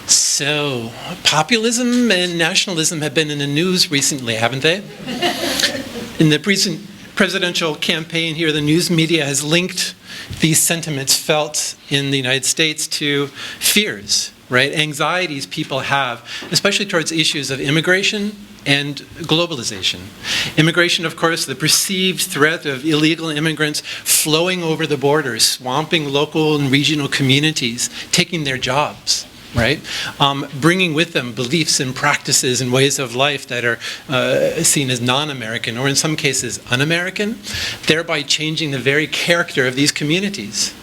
So, populism and nationalism have been in the news recently, haven't they? In the recent presidential campaign here, the news media has linked these sentiments felt in the United States to fears, right? Anxieties people have, especially towards issues of immigration and globalization. Immigration, of course, the perceived threat of illegal immigrants flowing over the borders, swamping local and regional communities, taking their jobs, right? Bringing with them beliefs and practices and ways of life that are seen as non-American, or in some cases un-American, thereby changing the very character of these communities.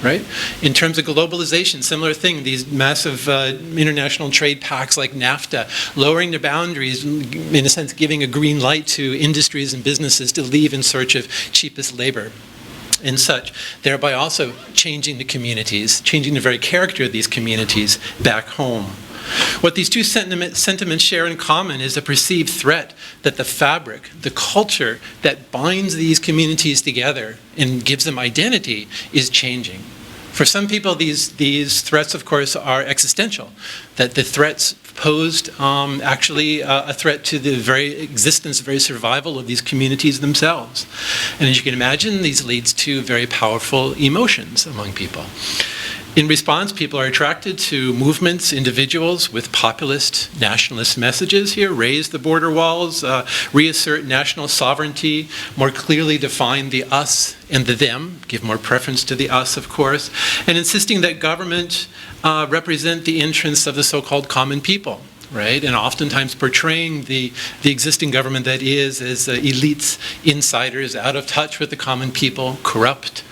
Right? In terms of globalization, similar thing, these massive international trade pacts like NAFTA, lowering the boundaries, in a sense giving a green light to industries and businesses to leave in search of cheapest labor and such, thereby also changing the communities, changing the very character of these communities back home. What these two sentiments share in common is a perceived threat that the fabric, the culture that binds these communities together and gives them identity is changing. For some people, these threats, of course, are existential, that the threats posed actually a threat to the very existence, very survival of these communities themselves. And as you can imagine, these leads to very powerful emotions among people. In response, people are attracted to movements, individuals with populist, nationalist messages here, raise the border walls, reassert national sovereignty, more clearly define the us and the them, give more preference to the us, of course, and insisting that government represent the interests of the so-called common people, right? And oftentimes portraying the existing government that is as elites, insiders, out of touch with the common people, corrupt.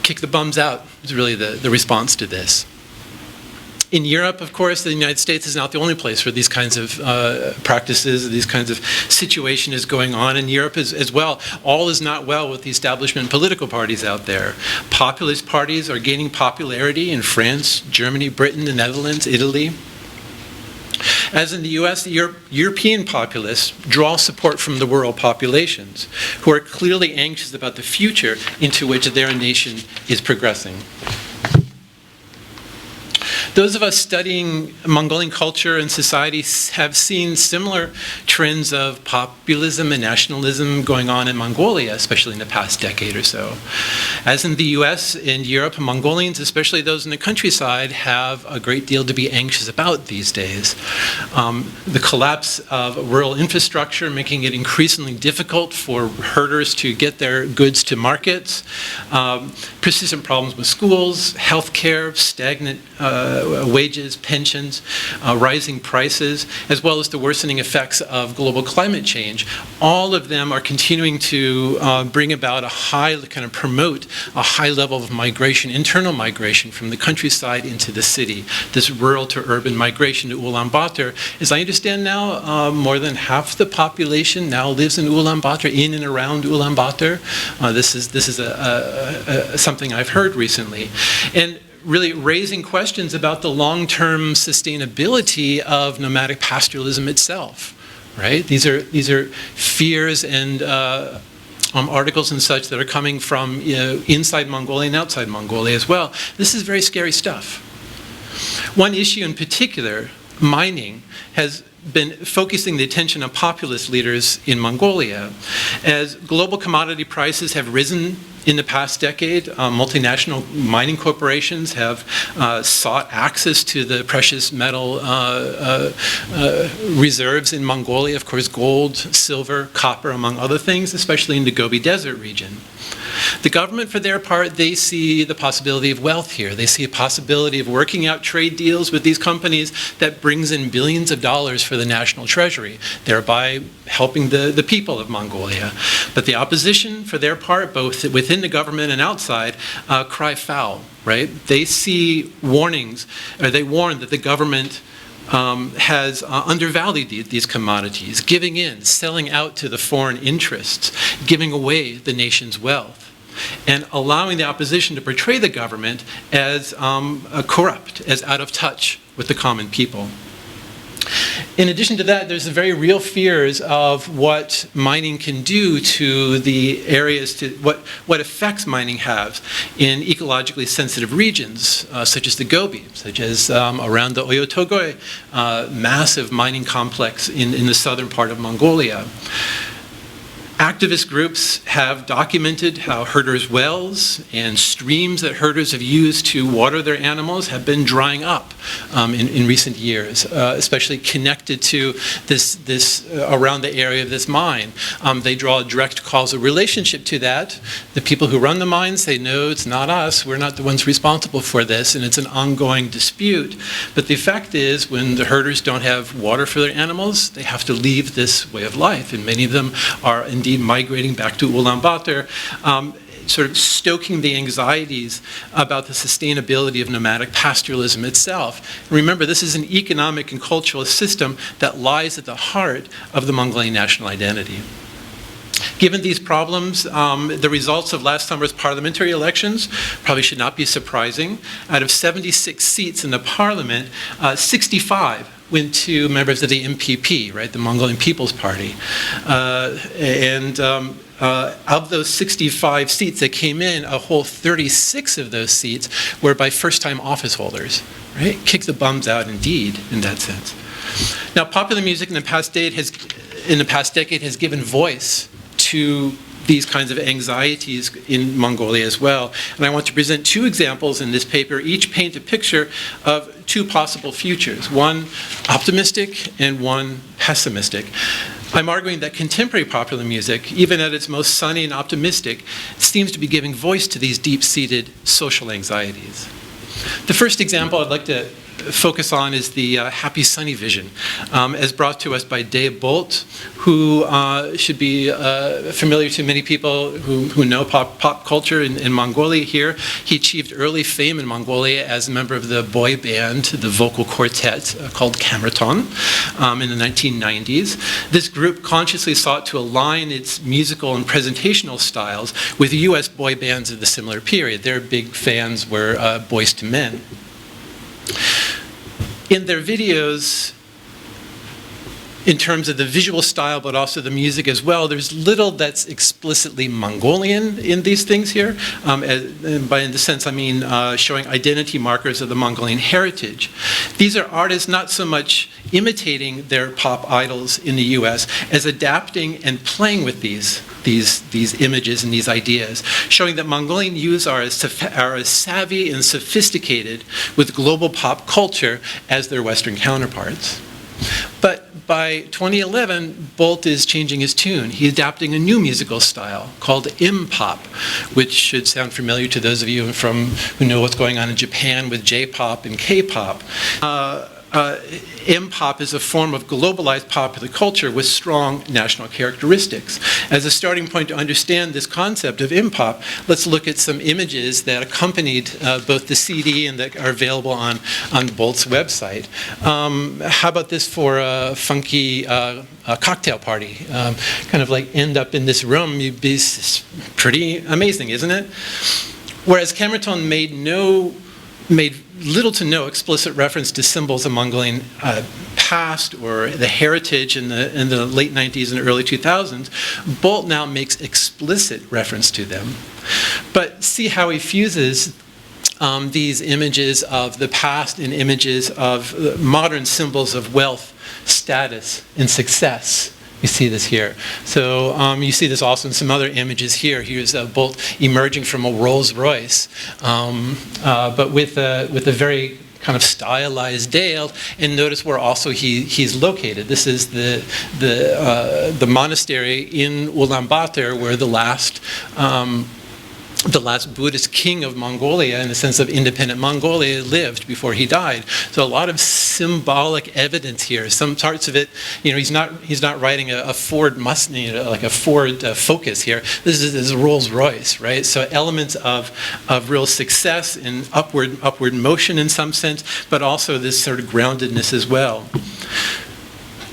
Kick the bums out is really the response to this. In Europe, of course, the United States is not the only place where these kinds of practices, these kinds of situation is going on. In Europe as well, all is not well with the establishment political parties out there. Populist parties are gaining popularity in France, Germany, Britain, the Netherlands, Italy. As in the US, the European populists draw support from the rural populations, who are clearly anxious about the future into which their nation is progressing. Those of us studying Mongolian culture and society have seen similar trends of populism and nationalism going on in Mongolia, especially in the past decade or so. As in the US and Europe, Mongolians, especially those in the countryside, have a great deal to be anxious about these days. The collapse of rural infrastructure, making it increasingly difficult for herders to get their goods to markets, persistent problems with schools, healthcare, stagnant wages, pensions, rising prices, as well as the worsening effects of global climate change. All of them are continuing to bring about promote a high level of migration, internal migration from the countryside into the city. This rural to urban migration to Ulaanbaatar. As I understand now, more than half the population now lives in Ulaanbaatar, in and around Ulaanbaatar. This is something I've heard recently. And really raising questions about the long-term sustainability of nomadic pastoralism itself, right? These are fears and articles and such that are coming from inside Mongolia and outside Mongolia as well. This is very scary stuff. One issue in particular, mining, has been focusing the attention of populist leaders in Mongolia. As global commodity prices have risen in the past decade, multinational mining corporations have sought access to the precious metal reserves in Mongolia, of course, gold, silver, copper, among other things, especially in the Gobi Desert region. The government, for their part, they see the possibility of wealth here. They see a possibility of working out trade deals with these companies that brings in billions of dollars for the national treasury, thereby helping the people of Mongolia. But the opposition, for their part, both within the government and outside, cry foul, right? They see warnings, or they warn that the government has undervalued these commodities, giving in, selling out to the foreign interests, giving away the nation's wealth, and allowing the opposition to portray the government as corrupt, as out of touch with the common people. In addition to that, there's the very real fears of what mining can do to the areas, to what effects mining has in ecologically sensitive regions, such as the Gobi, such as around the Oyo Tolgoi, massive mining complex in the southern part of Mongolia. Activist groups have documented how herders' wells and streams that herders have used to water their animals have been drying up in recent years, especially connected to this around the area of this mine. They draw a direct causal relationship to that. The people who run the mines say, no, it's not us. We're not the ones responsible for this, and it's an ongoing dispute. But the fact is, when the herders don't have water for their animals, they have to leave this way of life, and many of them are indeed migrating back to Ulaanbaatar, sort of stoking the anxieties about the sustainability of nomadic pastoralism itself. And remember, this is an economic and cultural system that lies at the heart of the Mongolian national identity. Given these problems, the results of last summer's parliamentary elections probably should not be surprising. Out of 76 seats in the parliament, 65 went to members of the MPP, right, the Mongolian People's Party. Of those 65 seats that came in, a whole 36 of those seats were by first-time office holders, right? Kick the bums out, indeed, in that sense. Now, popular music in the past decade has given voice to these kinds of anxieties in Mongolia as well. And I want to present two examples in this paper. Each paint a picture of two possible futures, one optimistic and one pessimistic. I'm arguing that contemporary popular music, even at its most sunny and optimistic, seems to be giving voice to these deep-seated social anxieties. The first example I'd like to focus on is the happy sunny vision, as brought to us by Dave Bolt, who should be familiar to many people who know pop culture in Mongolia here. He achieved early fame in Mongolia as a member of the boy band, the vocal quartet called Cahrlotte, in the 1990s. This group consciously sought to align its musical and presentational styles with U.S. boy bands of the similar period. Their big fans were Boyz II Men. In their videos, in terms of the visual style, but also the music as well, there's little that's explicitly Mongolian in these things here. And by in the sense, I mean showing identity markers of the Mongolian heritage. These are artists not so much imitating their pop idols in the US as adapting and playing with these images and these ideas, showing that Mongolian youths are as savvy and sophisticated with global pop culture as their Western counterparts. But by 2011, Bolt is changing his tune. He's adapting a new musical style called M-pop, which should sound familiar to those of you who know what's going on in Japan with J-pop and K-pop. M-pop is a form of globalized popular culture with strong national characteristics. As a starting point to understand this concept of M-pop, let's look at some images that accompanied both the CD and that are available on Bolt's website. How about this for a funky cocktail party? Kind of like end up in this room, you'd be pretty amazing, isn't it? Whereas Cahrlotte made little to no explicit reference to symbols of Mongolian past or the heritage in the late 90s and early 2000s, Bolt now makes explicit reference to them. But see how he fuses these images of the past and images of modern symbols of wealth, status, and success. You see this here. So you see this also in some other images here. Here's Bolt emerging from a Rolls Royce, but with a very kind of stylized Dale. And notice where also he's located. This is the monastery in Ulaanbaatar, where the last Buddhist king of Mongolia, in the sense of independent Mongolia, lived before he died. So a lot of symbolic evidence here. Some parts of it, he's not riding a Ford Mustang, like a Ford Focus here. This is a Rolls Royce, right? So elements of real success and upward motion in some sense, but also this sort of groundedness as well.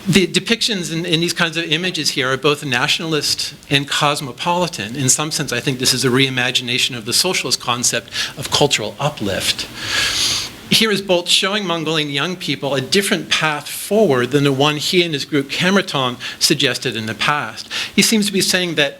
The depictions in these kinds of images here are both nationalist and cosmopolitan. In some sense, I think this is a reimagination of the socialist concept of cultural uplift. Here is Bolt showing Mongolian young people a different path forward than the one he and his group Cahrlotte suggested in the past. He seems to be saying that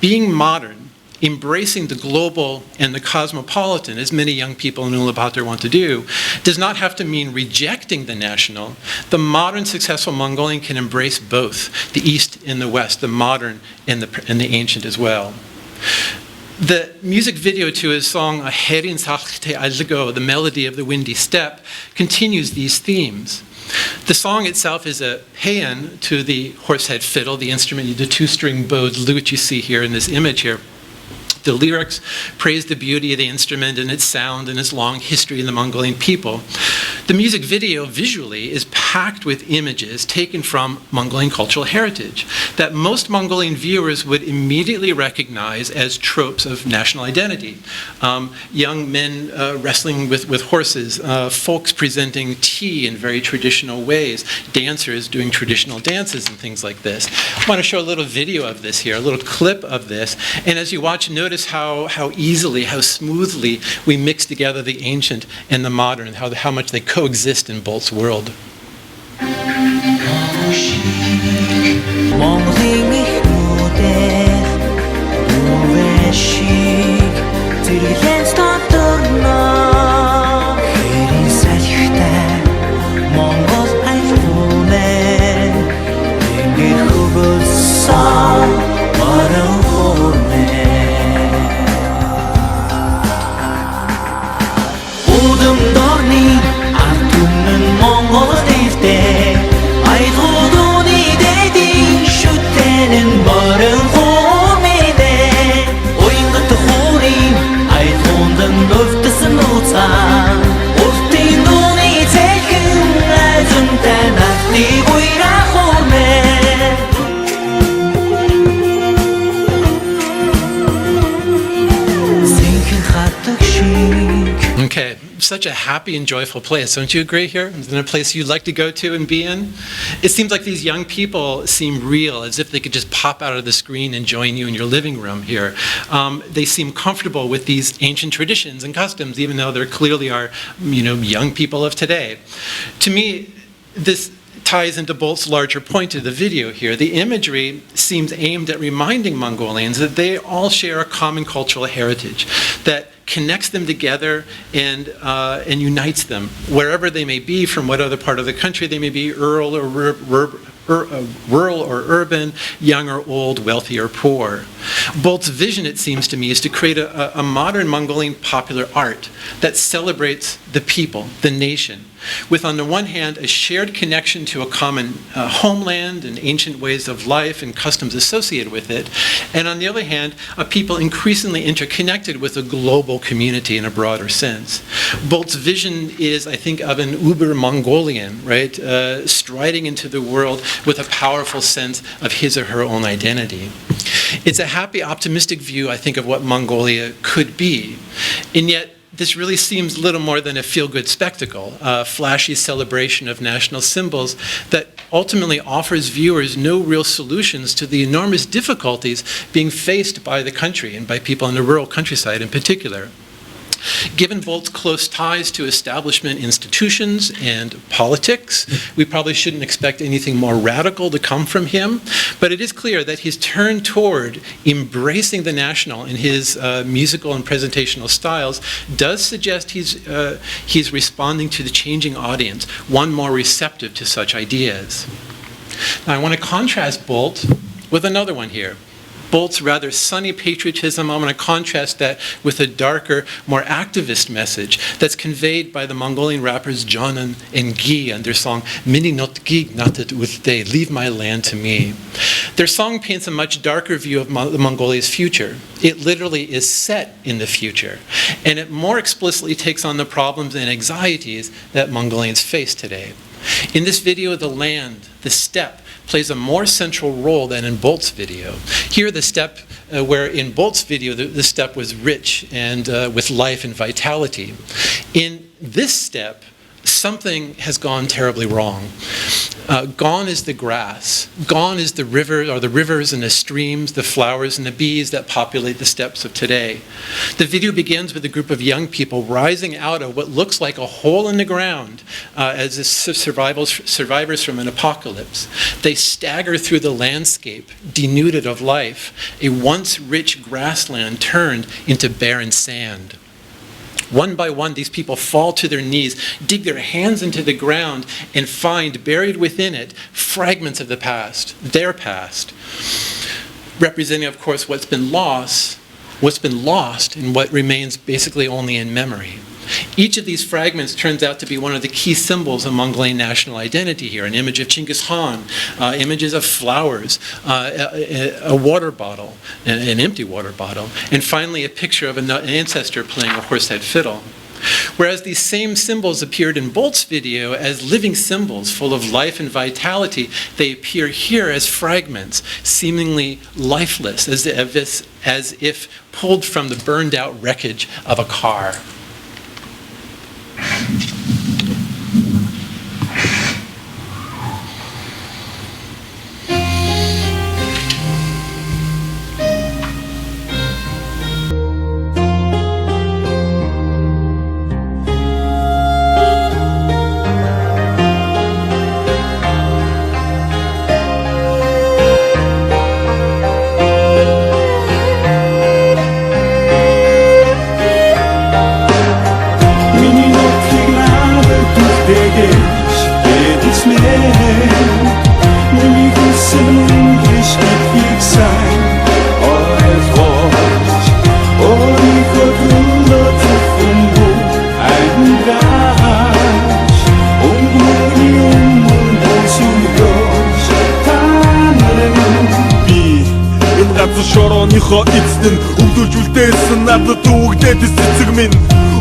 being modern, embracing the global and the cosmopolitan, as many young people in Ulaanbaatar want to do, does not have to mean rejecting the national. The modern successful Mongolian can embrace both, the East and the West, the modern and the ancient as well. The music video to his song, Herin Sachte Algo, the melody of the windy steppe, continues these themes. The song itself is a paean to the horsehead fiddle, the instrument, the two-string bowed lute you see here in this image here. The lyrics praise the beauty of the instrument and its sound and its long history in the Mongolian people. The music video visually is packed with images taken from Mongolian cultural heritage that most Mongolian viewers would immediately recognize as tropes of national identity. Young men wrestling with horses, folks presenting tea in very traditional ways, dancers doing traditional dances and things like this. I want to show a little video of this here, a little clip of this. And as you watch, notice how easily, how smoothly we mix together the ancient and the modern, how much they coexist in Bolt's world. Okay, such a happy and joyful place. Don't you agree here? Isn't it a place you'd like to go to and be in? It seems like these young people seem real, as if they could just pop out of the screen and join you in your living room here. They seem comfortable with these ancient traditions and customs, even though they clearly are, young people of today. To me, this ties into Bolt's larger point of the video here. The imagery seems aimed at reminding Mongolians that they all share a common cultural heritage that connects them together and unites them, wherever they may be, from what other part of the country they may be, rural or urban, young or old, wealthy or poor. Bolt's vision, it seems to me, is to create a modern Mongolian popular art that celebrates the people, the nation, with, on the one hand, a shared connection to a common homeland and ancient ways of life and customs associated with it, and on the other hand, a people increasingly interconnected with a global community in a broader sense. Bolt's vision is, I think, of an Uber-Mongolian, right, striding into the world with a powerful sense of his or her own identity. It's a happy, optimistic view, I think, of what Mongolia could be, and yet this really seems little more than a feel-good spectacle, a flashy celebration of national symbols that ultimately offers viewers no real solutions to the enormous difficulties being faced by the country and by people in the rural countryside in particular. Given Bolt's close ties to establishment institutions and politics, we probably shouldn't expect anything more radical to come from him, but it is clear that his turn toward embracing the national in his musical and presentational styles does suggest he's responding to the changing audience, one more receptive to such ideas. Now, I want to contrast Bolt with another one here. Bolt's rather sunny patriotism, I'm going to contrast that with a darker, more activist message that's conveyed by the Mongolian rappers Jonan and Gi and their song Mini Not Gig Natet Uthde, Leave My Land to Me. Their song paints a much darker view of Mongolia's future. It literally is set in the future, and it more explicitly takes on the problems and anxieties that Mongolians face today. In this video, the land, the steppe, plays a more central role than in Bolt's video. Here, the steppe, where in Bolt's video, the steppe was rich and with life and vitality. In this steppe, something has gone terribly wrong. Gone is the grass. Gone is the river, or the rivers and the streams, the flowers and the bees that populate the steppes of today. The video begins with a group of young people rising out of what looks like a hole in the ground as survivors from an apocalypse. They stagger through the landscape, denuded of life, a once rich grassland turned into barren sand. One by one, these people fall to their knees, dig their hands into the ground, and find buried within it fragments of the past, their past, representing, of course, what's been lost, and what remains basically only in memory. Each of these fragments turns out to be one of the key symbols of Mongolian national identity here. An image of Genghis Khan, images of flowers, a water bottle, an empty water bottle, and finally a picture of an ancestor playing a horse-head fiddle. Whereas these same symbols appeared in Bolt's video as living symbols full of life and vitality, they appear here as fragments, seemingly lifeless, as if pulled from the burned-out wreckage of a car. Эцэн өвдөлж үлдээсэн надад төвөгдээд цэцэг минь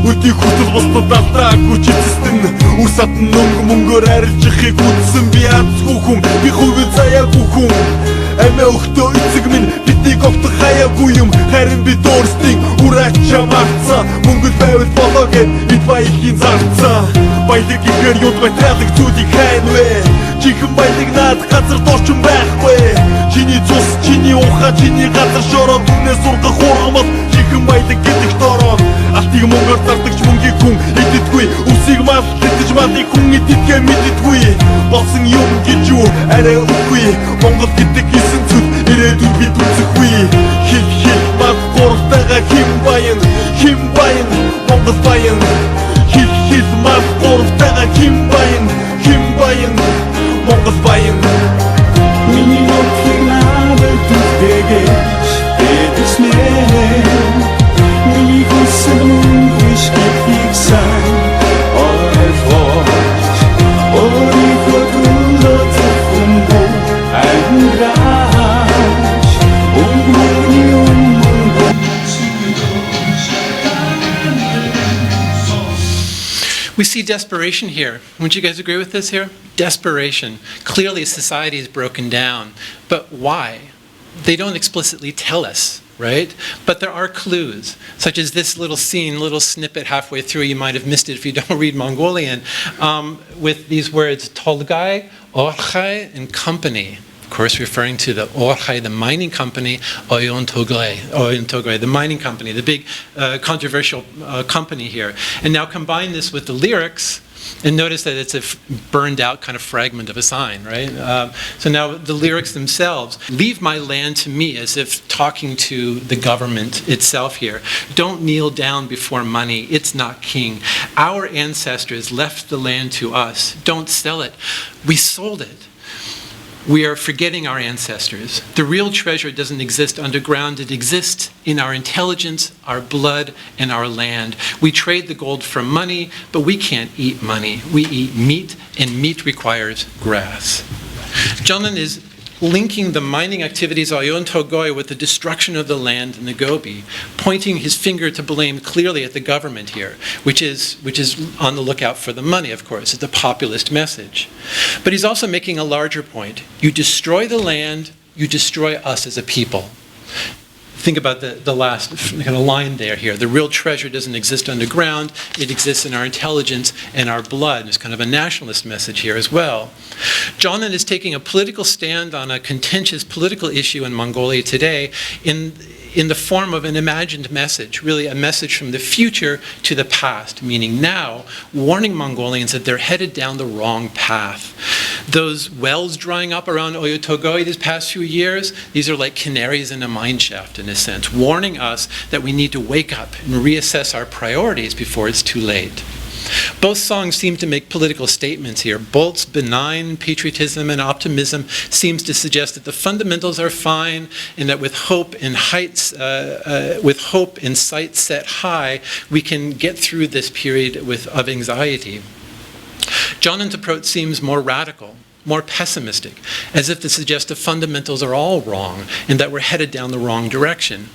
өдий хүсэл бусдад алдаагүй ч эцэстэн үр сатан мөнгөөр арилжихыг үтсэн би азгүй хүн би хувийн заяагүй хүн амиа өгтөө эцэг минь биднийг огтох хаяагүй юм харин би дуурсныг үр ачаа марцаа мөнгөл байвал болоо гэд эд баяхийн зарцаа баялаг ихээр юуд материалыг зүйлийг хайн вэ чихэн баялаг над газар дорчин байхгүй чиний цус чиний ухаа чиний газар шороо түнээс сургах ургамал чихэн баялаг гэдэг дороо алтыг мөнгөөр зардагч мөнгийг хүн идэдгүй үсийг мал идэж малыг хүн идэдгээ мэддэггүй болсон юм гэж юу арай үгүй Монгол гэдэг хийсэн зүйл ирээдүйд бид үзэхгүй хил мал гуравтайгаа хим баян Монгол баян хил мал гуравтайгаа хим баян Монгол баян миний нотыг надад түгээж эдгэснээр миний хүсэл хүчийг сайн ойлгож өөрийгөө түлхэж хүмбүү ангаж өнгөний We see desperation here. Wouldn't you guys agree with this here? Desperation. Clearly society is broken down. But why? They don't explicitly tell us, right? But there are clues, such as this little scene, little snippet halfway through. You might have missed it if you don't read Mongolian, with these words, Tolgai, Orchai, and company. Of course, referring to the Orchai, the mining company, Oyon Togre, the mining company, the big controversial company here. And now combine this with the lyrics, and notice that it's a burned out kind of fragment of a sign, right? So now the lyrics themselves, leave my land to me, as if talking to the government itself here. Don't kneel down before money, it's not king. Our ancestors left the land to us. Don't sell it. We sold it. We are forgetting our ancestors. The real treasure doesn't exist underground. It exists in our intelligence, our blood, and our land. We trade the gold for money, but we can't eat money. We eat meat, and meat requires grass. Jonathan is linking the mining activities of Oyon Togoi with the destruction of the land in the Gobi, pointing his finger to blame clearly at the government here, which is on the lookout for the money, of course. It's a populist message. But he's also making a larger point. You destroy the land, you destroy us as a people. think about the last kind of line there here. The real treasure doesn't exist underground. It exists in our intelligence and our blood. There's kind of a nationalist message here as well. Jonan is taking a political stand on a contentious political issue in Mongolia today in the form of an imagined message, really a message from the future to the past, meaning now, warning Mongolians that they're headed down the wrong path. Those wells drying up around Oyotogoi these past few years, these are like canaries in a mine shaft in a sense, warning us that we need to wake up and reassess our priorities before it's too late. Both songs seem to make political statements here. Bolt's benign patriotism and optimism seems to suggest that the fundamentals are fine and that with hope and sights set high, we can get through this period of anxiety. Jonan's approach seems more radical, more pessimistic, as if to suggest the fundamentals are all wrong and that we're headed down the wrong direction.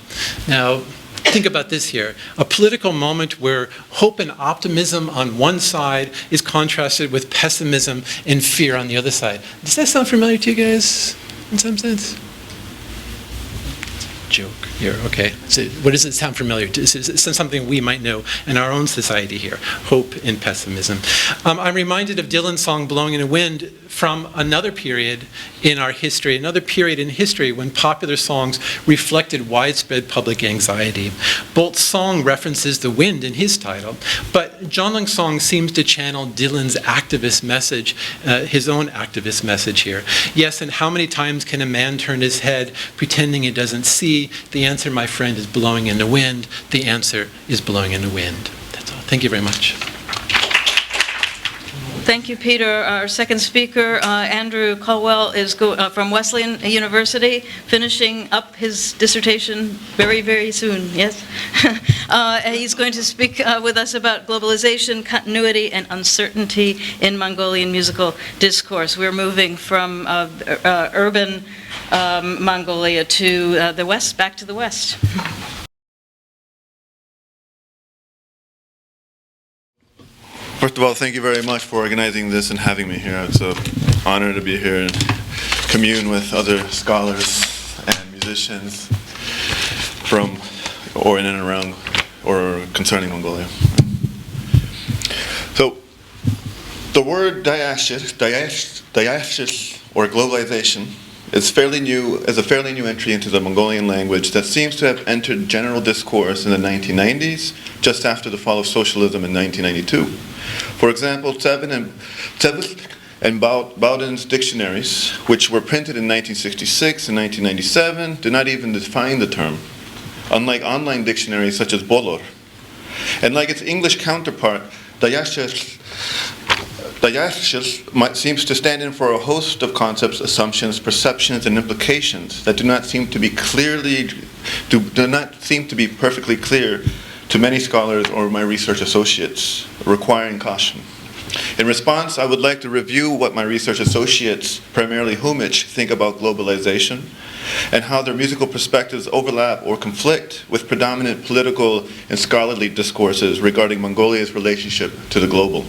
Now, think about this here. A political moment where hope and optimism on one side is contrasted with pessimism and fear on the other side. Does that sound familiar to you guys in some sense? Joke here, okay. So what does it sound familiar to? Is it something we might know in our own society here? Hope and pessimism. I'm reminded of Dylan's song Blowin' in the Wind from another period in our history, another period in history when popular songs reflected widespread public anxiety. Bolt's song references the wind in his title, but Jonlung's song seems to channel Dylan's activist message, his own activist message here. Yes, and how many times can a man turn his head pretending he doesn't see? The answer, my friend, is blowing in the wind. The answer is blowing in the wind. That's all. Thank you very much. Thank you, Peter. Our second speaker, Andrew Colwell, is from Wesleyan University, finishing up his dissertation very, very soon, yes? He's going to speak with us about globalization, continuity, and uncertainty in Mongolian musical discourse. We're moving from urban Mongolia to the west, back to the west. First of all, thank you very much for organizing this and having me here. It's an honor to be here and commune with other scholars and musicians from or in and around or concerning Mongolia. So, the word diaspsis or globalization is a fairly new entry into the Mongolian language that seems to have entered general discourse in the 1990s, just after the fall of socialism in 1992. For example, Tevin and Bowden's dictionaries, which were printed in 1966 and 1997, do not even define the term, unlike online dictionaries such as Bolor. And like its English counterpart, diaspsis seems to stand in for a host of concepts, assumptions, perceptions, and implications that do not seem to be perfectly clear to many scholars or my research associates, requiring caution. In response, I would like to review what my research associates, primarily Humich, think about globalization and how their musical perspectives overlap or conflict with predominant political and scholarly discourses regarding Mongolia's relationship to the global.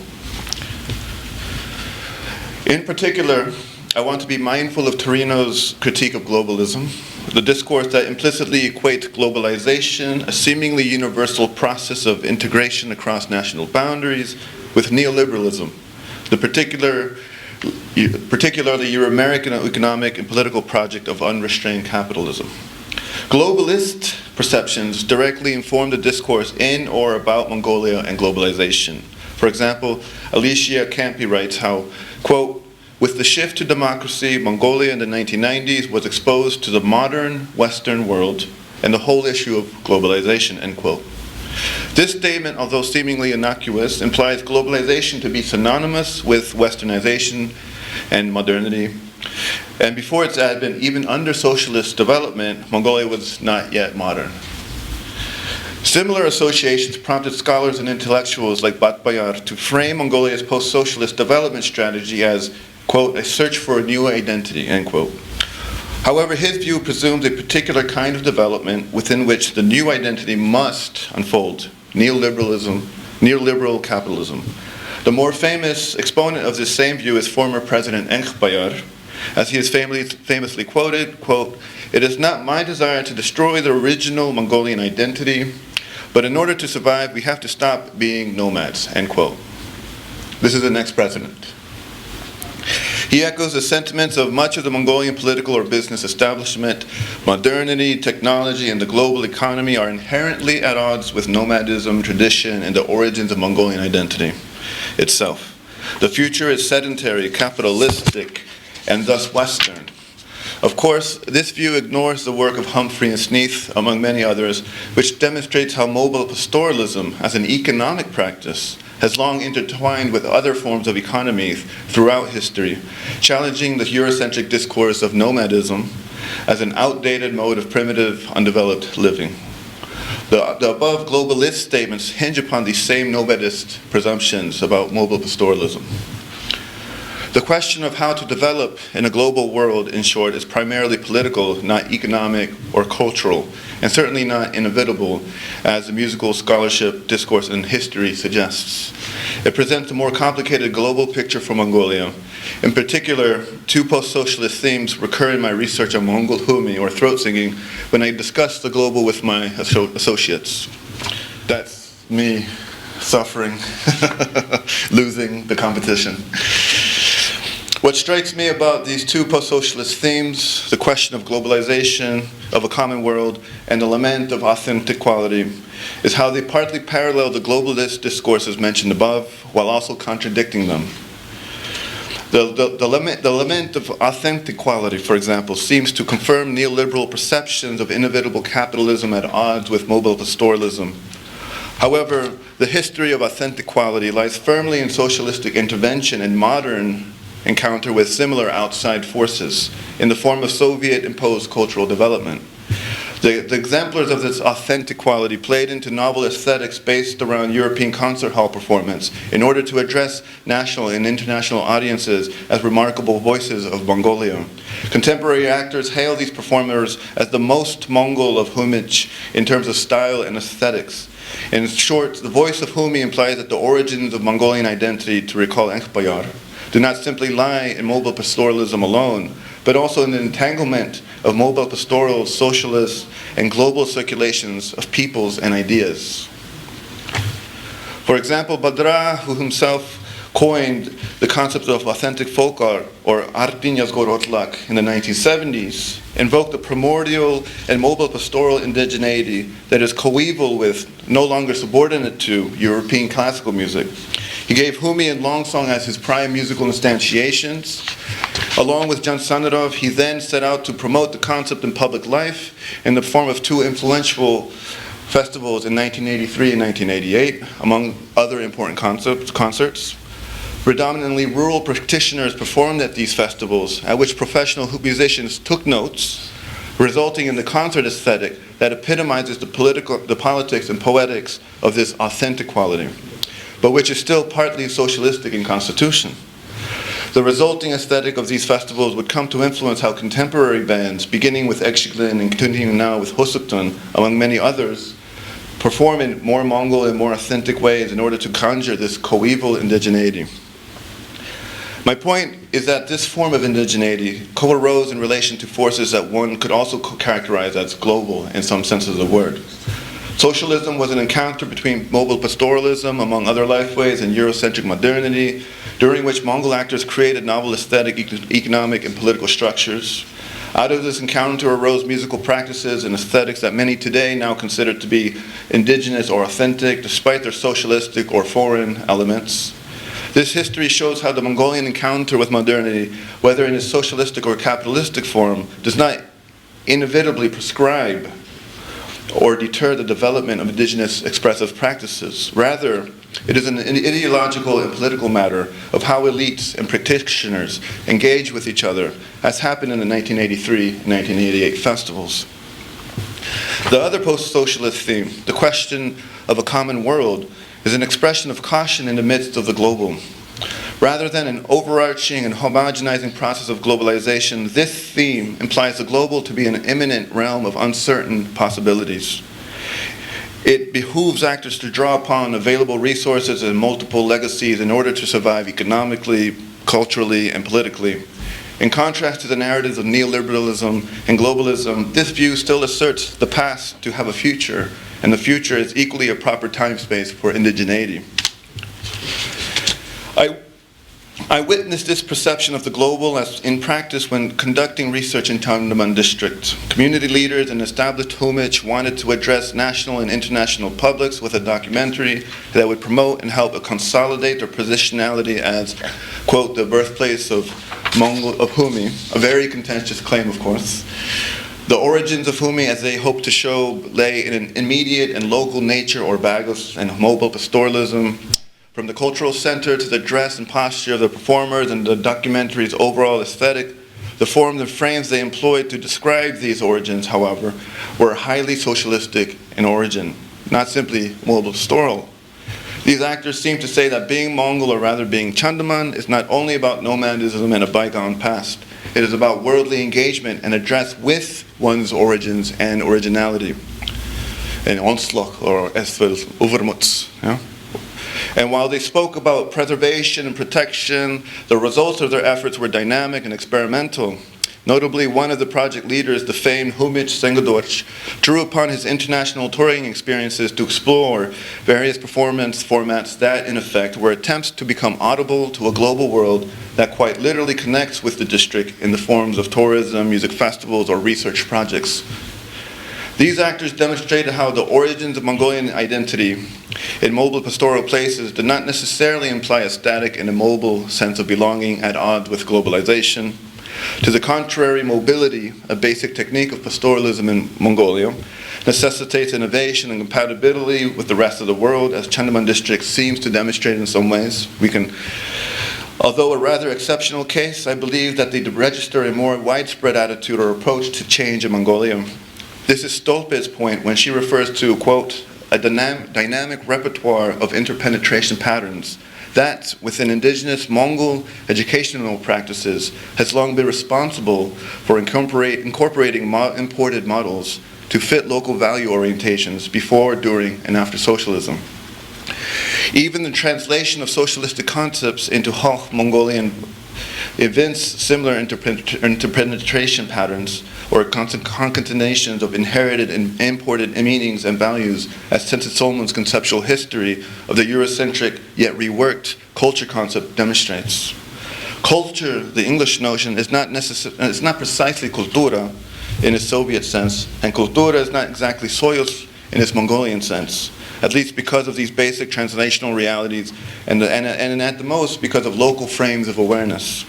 In particular, I want to be mindful of Torino's critique of globalism, the discourse that implicitly equates globalization, a seemingly universal process of integration across national boundaries, with neoliberalism, the particularly Euro-American economic and political project of unrestrained capitalism. Globalist perceptions directly inform the discourse in or about Mongolia and globalization. For example, Alicia Campi writes how, quote, with the shift to democracy, Mongolia in the 1990s was exposed to the modern Western world and the whole issue of globalization, end quote. This statement, although seemingly innocuous, implies globalization to be synonymous with westernization and modernity. And before its advent, even under socialist development, Mongolia was not yet modern. Similar associations prompted scholars and intellectuals like Batbayar to frame Mongolia's post-socialist development strategy as, quote, a search for a new identity, end quote. However, his view presumes a particular kind of development within which the new identity must unfold, neoliberal capitalism. The more famous exponent of this same view is former President Enkhbayar, As he is famously quoted, quote, "It is not my desire to destroy the original Mongolian identity, but in order to survive, we have to stop being nomads," end quote. This is the next president. He echoes the sentiments of much of the Mongolian political or business establishment. Modernity, technology, and the global economy are inherently at odds with nomadism, tradition, and the origins of Mongolian identity itself. The future is sedentary, capitalistic, and thus Western. Of course, this view ignores the work of Humphrey and Sneath, among many others, which demonstrates how mobile pastoralism as an economic practice has long intertwined with other forms of economies throughout history, challenging the Eurocentric discourse of nomadism as an outdated mode of primitive, undeveloped living. The above globalist statements hinge upon these same nomadist presumptions about mobile pastoralism. The question of how to develop in a global world, in short, is primarily political, not economic or cultural, and certainly not inevitable, as the musical scholarship, discourse, and history suggests. It presents a more complicated global picture for Mongolia. In particular, two post-socialist themes recur in my research on Mongol humi, or throat singing, when I discuss the global with my associates. That's me suffering, losing the competition. What strikes me about these two post-socialist themes, the question of globalization, of a common world, and the lament of authentic quality, is how they partly parallel the globalist discourses mentioned above, while also contradicting them. The lament of authentic quality, for example, seems to confirm neoliberal perceptions of inevitable capitalism at odds with mobile pastoralism. However, the history of authentic quality lies firmly in socialistic intervention and modern encounter with similar outside forces in the form of Soviet-imposed cultural development. The exemplars of this authentic quality played into novel aesthetics based around European concert hall performance in order to address national and international audiences as remarkable voices of Mongolia. Contemporary actors hail these performers as the most Mongol of Humich in terms of style and aesthetics. In short, the voice of Humi implies that the origins of Mongolian identity, to recall Enkbayar, do not simply lie in mobile pastoralism alone, but also in the entanglement of mobile pastoral, socialist, and global circulations of peoples and ideas. For example, Badra, who himself coined the concept of authentic folk art, or Artinyas Gorotlak, in the 1970s, invoked the primordial and mobile pastoral indigeneity that is coeval with, no longer subordinate to, European classical music. He gave Humi and Longsong as his prime musical instantiations. Along with Jan Sanarov, he then set out to promote the concept in public life in the form of two influential festivals in 1983 and 1988, among other important concerts. Predominantly rural practitioners performed at these festivals, at which professional musicians took notes, resulting in the concert aesthetic that epitomizes the politics and poetics of this authentic quality, but which is still partly socialistic in constitution. The resulting aesthetic of these festivals would come to influence how contemporary bands, beginning with Ekshiklin and continuing now with Husukton, among many others, perform in more Mongol and more authentic ways in order to conjure this coeval indigeneity. My point is that this form of indigeneity co-arose in relation to forces that one could also characterize as global in some senses of the word. Socialism was an encounter between mobile pastoralism, among other lifeways, and Eurocentric modernity, during which Mongol actors created novel aesthetic, economic, and political structures. Out of this encounter arose musical practices and aesthetics that many today now consider to be indigenous or authentic, despite their socialistic or foreign elements. This history shows how the Mongolian encounter with modernity, whether in its socialistic or capitalistic form, does not inevitably prescribe or deter the development of indigenous expressive practices. Rather, it is an ideological and political matter of how elites and practitioners engage with each other, as happened in the 1983 and 1988 festivals. The other post-socialist theme, the question of a common world, is an expression of caution in the midst of the global. Rather than an overarching and homogenizing process of globalization, this theme implies the global to be an imminent realm of uncertain possibilities. It behooves actors to draw upon available resources and multiple legacies in order to survive economically, culturally, and politically. In contrast to the narratives of neoliberalism and globalism, this view still asserts the past to have a future, and the future is equally a proper time space for indigeneity. I witnessed this perception of the global as in practice when conducting research in Chandaman district. Community leaders and established Humich wanted to address national and international publics with a documentary that would promote and help consolidate their positionality as, quote, the birthplace of Humi, a very contentious claim, of course. The origins of Humi, as they hope to show, lay in an immediate and local nature or bagos and mobile pastoralism. From the cultural center to the dress and posture of the performers and the documentary's overall aesthetic, the forms and frames they employed to describe these origins, however, were highly socialistic in origin, not simply mobile pastoral. These actors seem to say that being Mongol, or rather being Chandaman, is not only about nomadism and a bygone past. It is about worldly engagement and address with one's origins and originality. And onslok, or esvel overmuts. And while they spoke about preservation and protection, the results of their efforts were dynamic and experimental. Notably, one of the project leaders, the famed Humich Sengadorch, drew upon his international touring experiences to explore various performance formats that, in effect, were attempts to become audible to a global world that quite literally connects with the district in the forms of tourism, music festivals, or research projects. These actors demonstrated how the origins of Mongolian identity in mobile pastoral places did not necessarily imply a static and immobile sense of belonging at odds with globalization. To the contrary, mobility, a basic technique of pastoralism in Mongolia, necessitates innovation and compatibility with the rest of the world, as Chandaman district seems to demonstrate in some ways. Although a rather exceptional case, I believe that they register a more widespread attitude or approach to change in Mongolia. This is Stolpe's point when she refers to, quote, a dynamic repertoire of interpenetration patterns that, within indigenous Mongol educational practices, has long been responsible for incorporating imported models to fit local value orientations before, during, and after socialism. Even the translation of socialistic concepts into Hoch Mongolian evince similar interpenetration patterns or concatenations of inherited and imported meanings and values, as Tenzin Solmon's conceptual history of the Eurocentric yet reworked culture concept demonstrates. Culture, the English notion, is not precisely kultura in its Soviet sense, and kultura is not exactly soyuz in its Mongolian sense, at least because of these basic translational realities and at the most because of local frames of awareness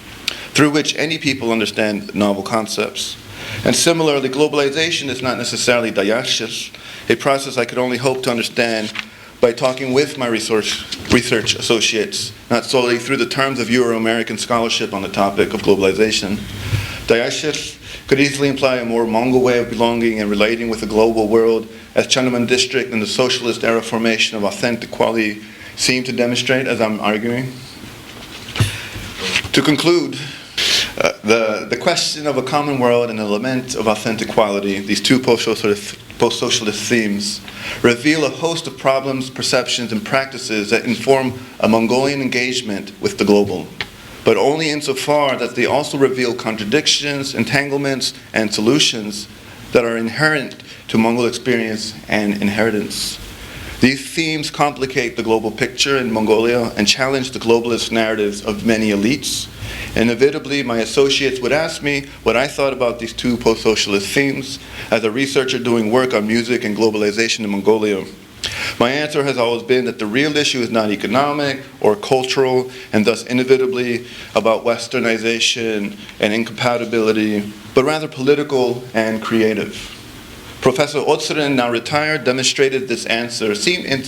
through which any people understand novel concepts. And similarly, globalization is not necessarily dayashis, a process I could only hope to understand by talking with my research associates, not solely through the terms of Euro-American scholarship on the topic of globalization. Dayashis could easily imply a more Mongol way of belonging and relating with the global world, as Chandaman district and the socialist era formation of authentic quality seem to demonstrate, as I'm arguing. To conclude, the question of a common world and the lament of authentic quality, these two post-socialist themes, reveal a host of problems, perceptions, and practices that inform a Mongolian engagement with the global, but only insofar that they also reveal contradictions, entanglements, and solutions that are inherent to Mongol experience and inheritance. These themes complicate the global picture in Mongolia and challenge the globalist narratives of many elites. Inevitably, my associates would ask me what I thought about these two post-socialist themes as a researcher doing work on music and globalization in Mongolia. My answer has always been that the real issue is not economic or cultural, and thus inevitably about westernization and incompatibility, but rather political and creative. Professor Otseren, now retired, demonstrated this answer,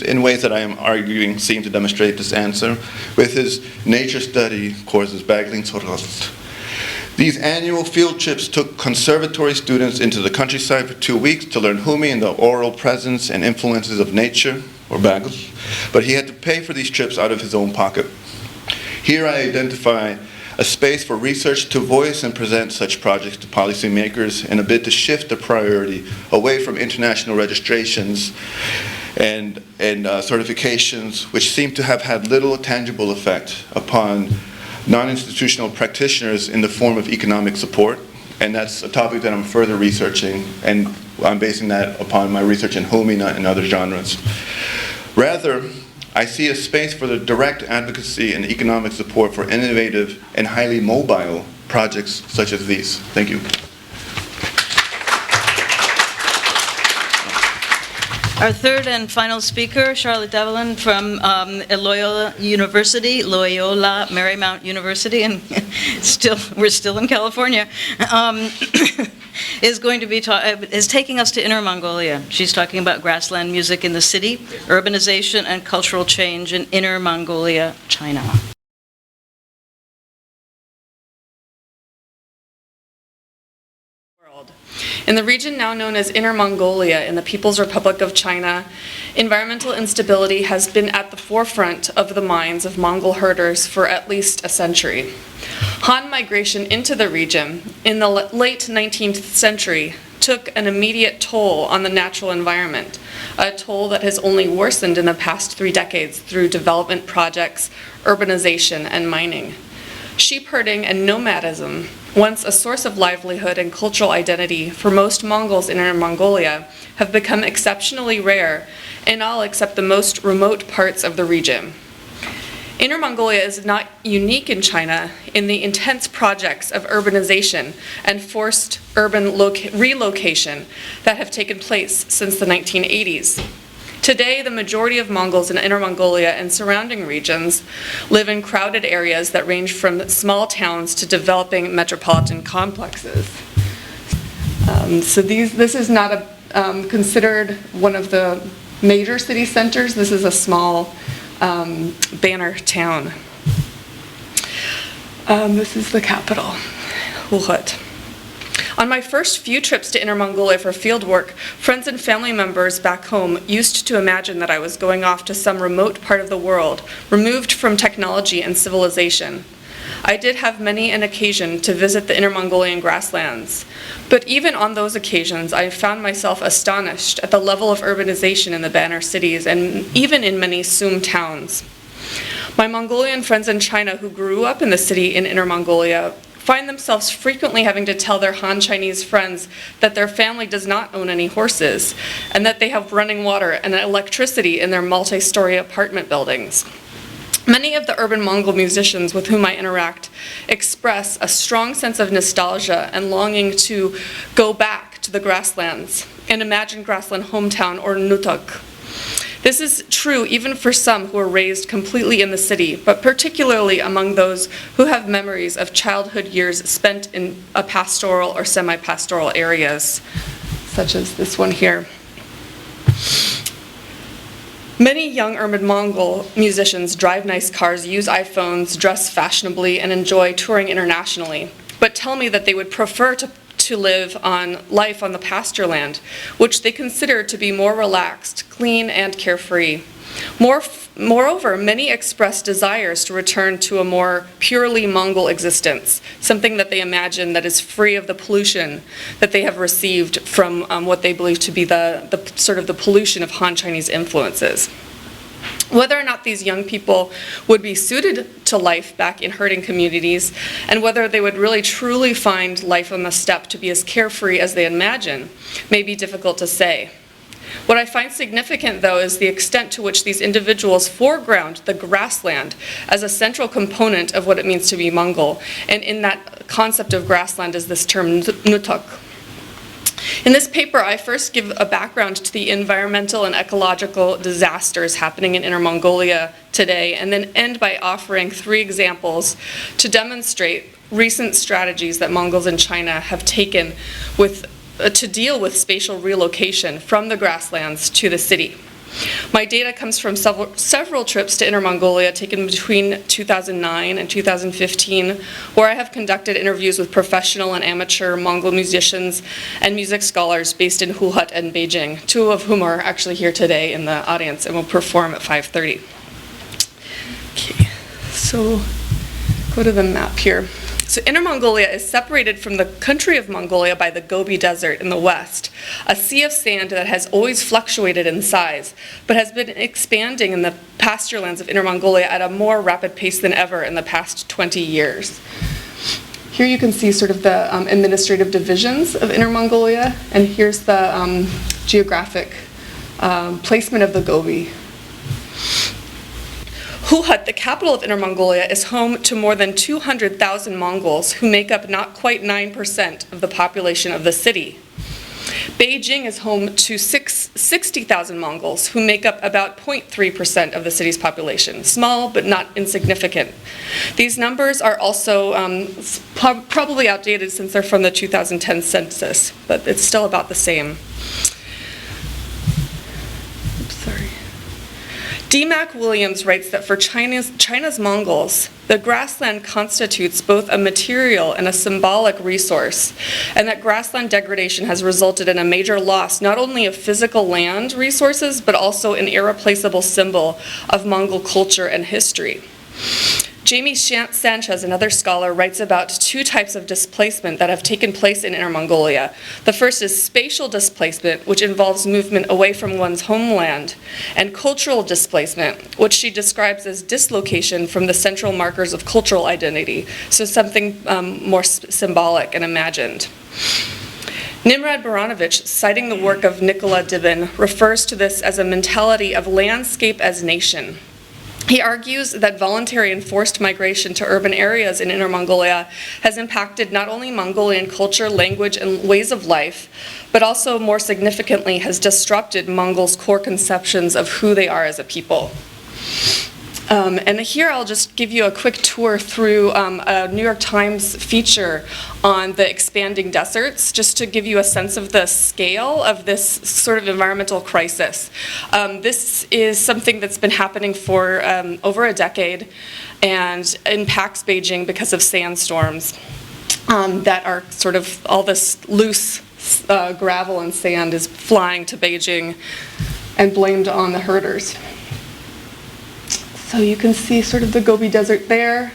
in ways that I am arguing seem to demonstrate this answer, with his nature study courses, Bagling Sorgast. These annual field trips took conservatory students into the countryside for 2 weeks to learn Humi and the oral presence and influences of nature, or Bagl, but he had to pay for these trips out of his own pocket. Here I identify a space for research to voice and present such projects to policymakers in a bid to shift the priority away from international registrations and certifications, which seem to have had little tangible effect upon non-institutional practitioners in the form of economic support. And that's a topic that I'm further researching, and I'm basing that upon my research in Homina and other genres. Rather, I see a space for the direct advocacy and economic support for innovative and highly mobile projects such as these. Thank you. Our third and final speaker, Cahrlotte from Loyola University, Loyola Marymount University, and we're still in California, is going to be is taking us to Inner Mongolia. She's talking about grassland music in the city, urbanization and cultural change in Inner Mongolia, China. In the region now known as Inner Mongolia in the People's Republic of China, environmental instability has been at the forefront of the minds of Mongol herders for at least a century. Han migration into the region in the late 19th century took an immediate toll on the natural environment, a toll that has only worsened in the past 3 decades through development projects, urbanization, and mining. Sheep herding and nomadism, once a source of livelihood and cultural identity for most Mongols in Inner Mongolia, have become exceptionally rare in all except the most remote parts of the region. Inner Mongolia is not unique in China in the intense projects of urbanization and forced urban relocation that have taken place since the 1980s. Today, the majority of Mongols in Inner Mongolia and surrounding regions live in crowded areas that range from small towns to developing metropolitan complexes. This is not considered one of the major city centers. This is a small banner town. This is the capital, Cahrlotte. On my first few trips to Inner Mongolia for field work, friends and family members back home used to imagine that I was going off to some remote part of the world, removed from technology and civilization. I did have many an occasion to visit the Inner Mongolian grasslands, but even on those occasions, I found myself astonished at the level of urbanization in the banner cities and even in many Sum towns. My Mongolian friends in China who grew up in the city in Inner Mongolia find themselves frequently having to tell their Han Chinese friends that their family does not own any horses and that they have running water and electricity in their multi-story apartment buildings. Many of the urban Mongol musicians with whom I interact express a strong sense of nostalgia and longing to go back to the grasslands and imagine grassland hometown or Nutuk. This is true even for some who are raised completely in the city, but particularly among those who have memories of childhood years spent in a pastoral or semi-pastoral areas, such as this one here. Many young urban Mongol musicians drive nice cars, use iPhones, dress fashionably, and enjoy touring internationally, but tell me that they would prefer to live on life on the pasture land, which they consider to be more relaxed, clean, and carefree. Moreover, many express desires to return to a more purely Mongol existence, something that they imagine that is free of the pollution that they have received from what they believe to be the sort of the pollution of Han Chinese influences. Whether or not these young people would be suited to life back in herding communities, and whether they would really truly find life on the steppe to be as carefree as they imagine, may be difficult to say. What I find significant, though, is the extent to which these individuals foreground the grassland as a central component of what it means to be Mongol, and in that concept of grassland is this term nutuk. In this paper, I first give a background to the environmental and ecological disasters happening in Inner Mongolia today, and then end by offering 3 examples to demonstrate recent strategies that Mongols in China have taken to deal with spatial relocation from the grasslands to the city. My data comes from several trips to Inner Mongolia taken between 2009 and 2015, where I have conducted interviews with professional and amateur Mongol musicians and music scholars based in Cahrlotte and Beijing, 2 of whom are actually here today in the audience and will perform at 5:30. Okay, so go to the map here. So Inner Mongolia is separated from the country of Mongolia by the Gobi Desert in the west, a sea of sand that has always fluctuated in size, but has been expanding in the pasture lands of Inner Mongolia at a more rapid pace than ever in the past 20 years. Here you can see sort of the administrative divisions of Inner Mongolia, and here's the geographic placement of the Gobi. Huhut, the capital of Inner Mongolia, is home to more than 200,000 Mongols who make up not quite 9% of the population of the city. Beijing is home to 60,000 Mongols who make up about 0.3% of the city's population. Small, but not insignificant. These numbers are also probably outdated since they're from the 2010 census, but it's still about the same. D. Mac Williams writes that for China's Mongols, the grassland constitutes both a material and a symbolic resource, and that grassland degradation has resulted in a major loss not only of physical land resources, but also an irreplaceable symbol of Mongol culture and history. Jamie Sanchez, another scholar, writes about two types of displacement that have taken place in Inner Mongolia. The first is spatial displacement, which involves movement away from one's homeland, and cultural displacement, which she describes as dislocation from the central markers of cultural identity, so something more symbolic and imagined. Nimrod Baranovich, citing the work of Nicola Dibin, refers to this as a mentality of landscape as nation. He argues that voluntary and forced migration to urban areas in Inner Mongolia has impacted not only Mongolian culture, language, and ways of life, but also more significantly has disrupted Mongols' core conceptions of who they are as a people. And here I'll just give you a quick tour through a New York Times feature on the expanding deserts, just to give you a sense of the scale of this sort of environmental crisis. This is something that's been happening for over a decade and impacts Beijing because of sandstorms that are sort of all this loose gravel and sand is flying to Beijing and blamed on the herders. So you can see sort of the Gobi Desert there.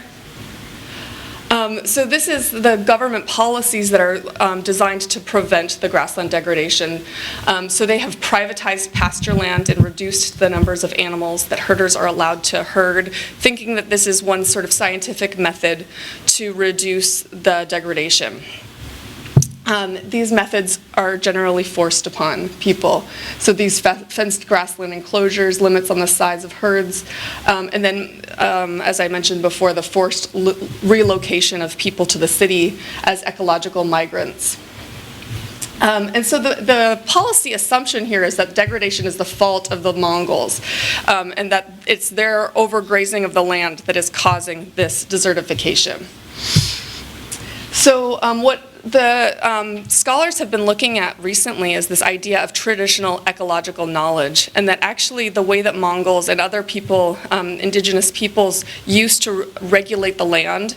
So this is the government policies that are designed to prevent the grassland degradation. So they have privatized pasture land and reduced the numbers of animals that herders are allowed to herd, thinking that this is one sort of scientific method to reduce the degradation. These methods are generally forced upon people. So these fenced grassland enclosures, limits on the size of herds, and then, as I mentioned before, the forced relocation of people to the city as ecological migrants. And so the policy assumption here is that degradation is the fault of the Mongols, and that it's their overgrazing of the land that is causing this desertification. So what the scholars have been looking at recently is this idea of traditional ecological knowledge, and that actually the way that Mongols and other people, indigenous peoples, used to regulate the land,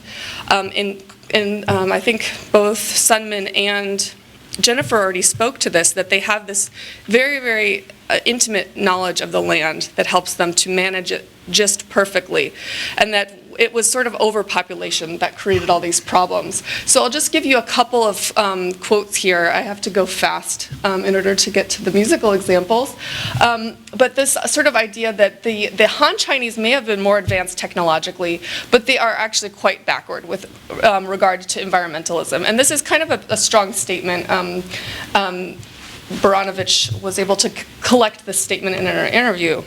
I think both Sunmin and Jennifer already spoke to this, that they have this very, very intimate knowledge of the land that helps them to manage it just perfectly, and that it was sort of overpopulation that created all these problems. So I'll just give you a couple of quotes here. I have to go fast in order to get to the musical examples. But this sort of idea that the Han Chinese may have been more advanced technologically, but they are actually quite backward with regard to environmentalism. And this is kind of a strong statement. Baranovich was able to collect this statement in an interview.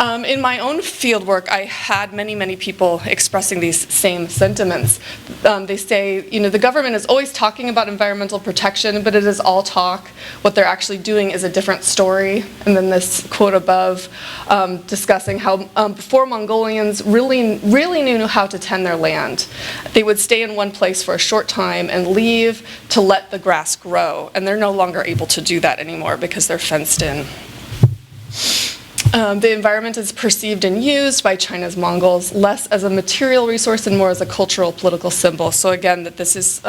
In my own fieldwork, I had many, many people expressing these same sentiments. They say, you know, the government is always talking about environmental protection, but it is all talk. What they're actually doing is a different story. And then this quote above discussing how before Mongolians really knew how to tend their land, they would stay in one place for a short time and leave to let the grass grow. And they're no longer able to do that anymore because they're fenced in. The environment is perceived and used by China's Mongols less as a material resource and more as a cultural, political symbol. So again, that this is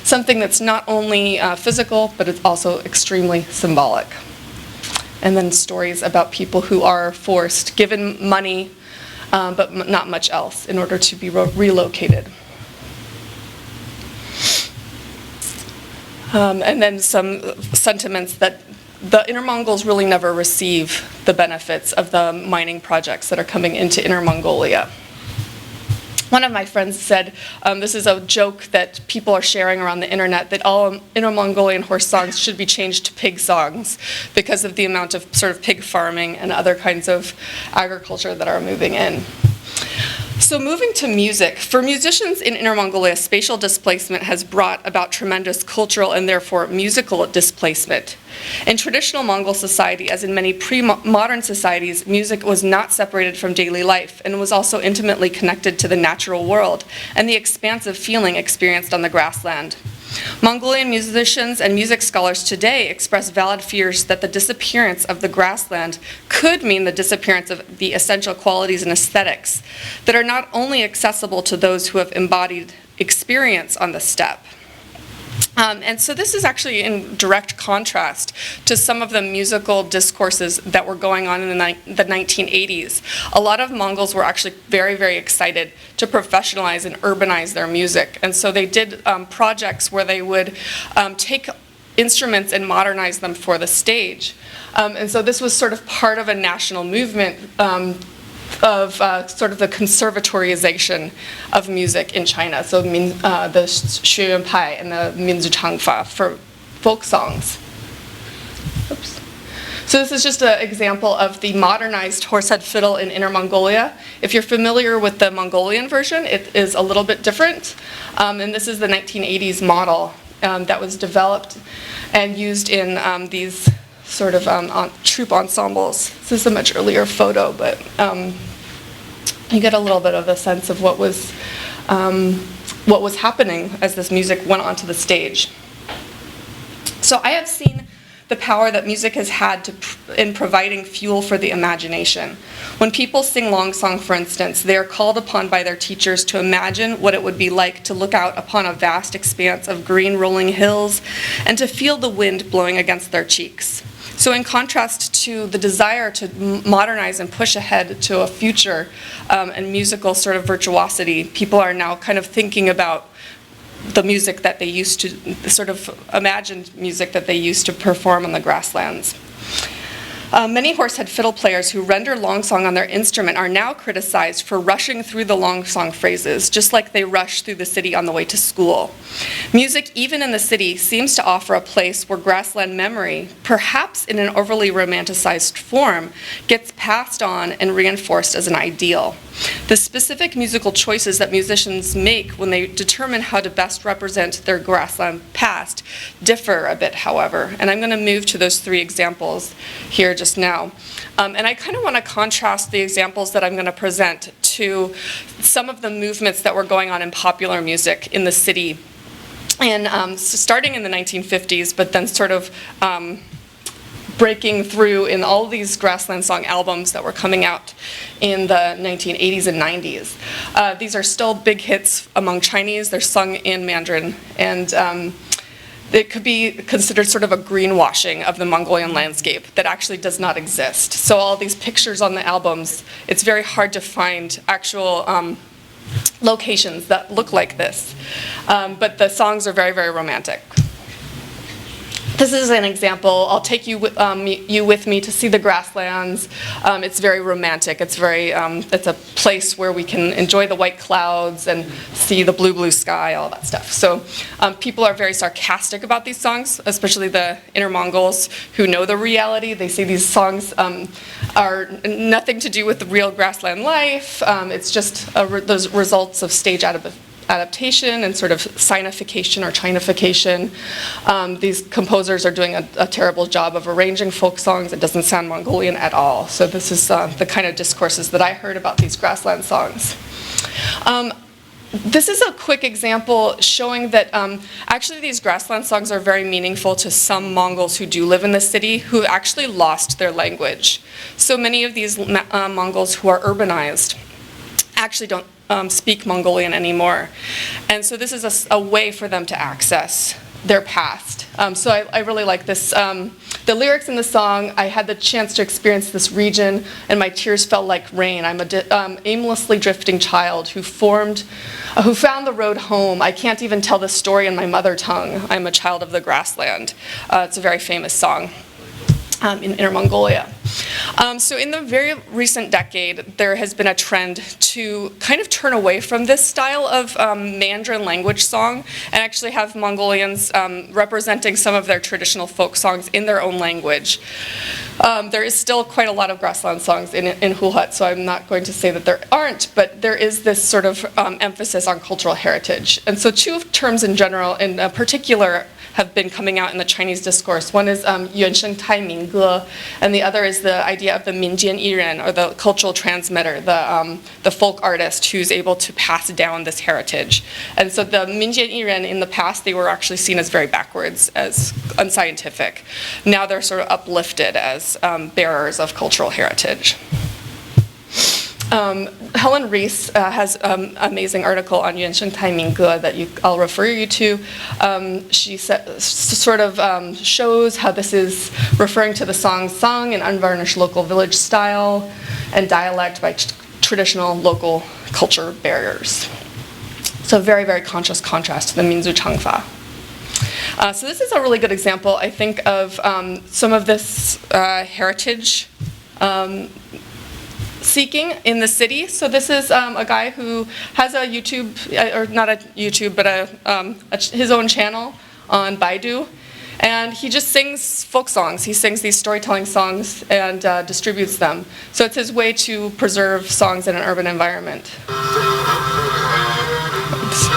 something that's not only physical, but it's also extremely symbolic. And then stories about people who are forced, given money, but not much else, in order to be relocated. And then some sentiments that the Inner Mongols really never receive the benefits of the mining projects that are coming into Inner Mongolia. One of my friends said, this is a joke that people are sharing around the internet, that all Inner Mongolian horse songs should be changed to pig songs because of the amount of sort of pig farming and other kinds of agriculture that are moving in. So moving to music, for musicians in Inner Mongolia, spatial displacement has brought about tremendous cultural and therefore musical displacement. In traditional Mongol society, as in many pre-modern societies, music was not separated from daily life and was also intimately connected to the natural world and the expansive feeling experienced on the grassland. Mongolian musicians and music scholars today express valid fears that the disappearance of the grassland could mean the disappearance of the essential qualities and aesthetics that are not only accessible to those who have embodied experience on the steppe. And so this is actually in direct contrast to some of the musical discourses that were going on in the 1980s. A lot of Mongols were actually very, very excited to professionalize and urbanize their music. And so they did projects where they would take instruments and modernize them for the stage. And so this was sort of part of a national movement of sort of the conservatorization of music in China, so the Xueyuanpai and the Minzhuchangfa for folk songs. Oops. So this is just an example of the modernized horsehead fiddle in Inner Mongolia. If you're familiar with the Mongolian version, it is a little bit different. And this is the 1980s model that was developed and used in these sort of troop ensembles. This is a much earlier photo, but you get a little bit of a sense of what was happening as this music went onto the stage. So I have seen the power that music has had in providing fuel for the imagination. When people sing long song, for instance, they are called upon by their teachers to imagine what it would be like to look out upon a vast expanse of green rolling hills and to feel the wind blowing against their cheeks. So in contrast to the desire to modernize and push ahead to a future and musical sort of virtuosity, people are now kind of thinking about the music that they used to, the sort of imagined music that they used to perform on the grasslands. Many horsehead fiddle players who render long song on their instrument are now criticized for rushing through the long song phrases, just like they rush through the city on the way to school. Music, even in the city, seems to offer a place where grassland memory, perhaps in an overly romanticized form, gets passed on and reinforced as an ideal. The specific musical choices that musicians make when they determine how to best represent their grassland past differ a bit, however, and I'm going to move to those three examples here just now. And I kind of want to contrast the examples that I'm going to present to some of the movements that were going on in popular music in the city, and starting in the 1950s, but then sort of breaking through in all these grassland song albums that were coming out in the 1980s and 90s. These are still big hits among Chinese. They're sung in Mandarin, and it could be considered sort of a greenwashing of the Mongolian landscape that actually does not exist. So all these pictures on the albums, it's very hard to find actual locations that look like this. But the songs are very, very romantic. This is an example. I'll take you with me to see the grasslands. It's very romantic. It's it's a place where we can enjoy the white clouds and see the blue, blue sky, all that stuff. So people are very sarcastic about these songs, especially the Inner Mongols who know the reality. They say these songs are nothing to do with the real grassland life. It's just those results of stage adaptation and sort of sinification or Chinification. These composers are doing a terrible job of arranging folk songs. It doesn't sound Mongolian at all. So this is the kind of discourses that I heard about these grassland songs. This is a quick example showing that actually these grassland songs are very meaningful to some Mongols who do live in the city who actually lost their language. So many of these Mongols who are urbanized actually don't speak Mongolian anymore. And so this is a way for them to access their past. So I really like this The lyrics in the song, I had the chance to experience this region and my tears fell like rain. I'm a aimlessly drifting child who found the road home. I can't even tell the story in my mother tongue. I'm a child of the grassland. It's a very famous song in Inner Mongolia. So in the very recent decade, there has been a trend to kind of turn away from this style of Mandarin language song and actually have Mongolians representing some of their traditional folk songs in their own language. There is still quite a lot of grassland songs in Cahrlotte, so I'm not going to say that there aren't, but there is this sort of emphasis on cultural heritage. And so two terms in general, in particular, have been coming out in the Chinese discourse. One is yuansheng tai mingge, and the other is the idea of the minjian yiren, or the cultural transmitter, the folk artist who's able to pass down this heritage. And so the minjian yiren, in the past, they were actually seen as very backwards, as unscientific. Now they're sort of uplifted as bearers of cultural heritage. Helen Reese has an amazing article on yuansheng tai mingge that I'll refer you to. She sort of shows how this is referring to the songs sung in unvarnished local village style and dialect by traditional local culture bearers. So very, very conscious contrast to the Minzu Changfa. So this is a really good example, I think, of some of this heritage seeking in the city. So this is a guy who has a YouTube, or not a YouTube, but his own channel on Baidu. And he just sings folk songs. He sings these storytelling songs and distributes them. So it's his way to preserve songs in an urban environment. Oops.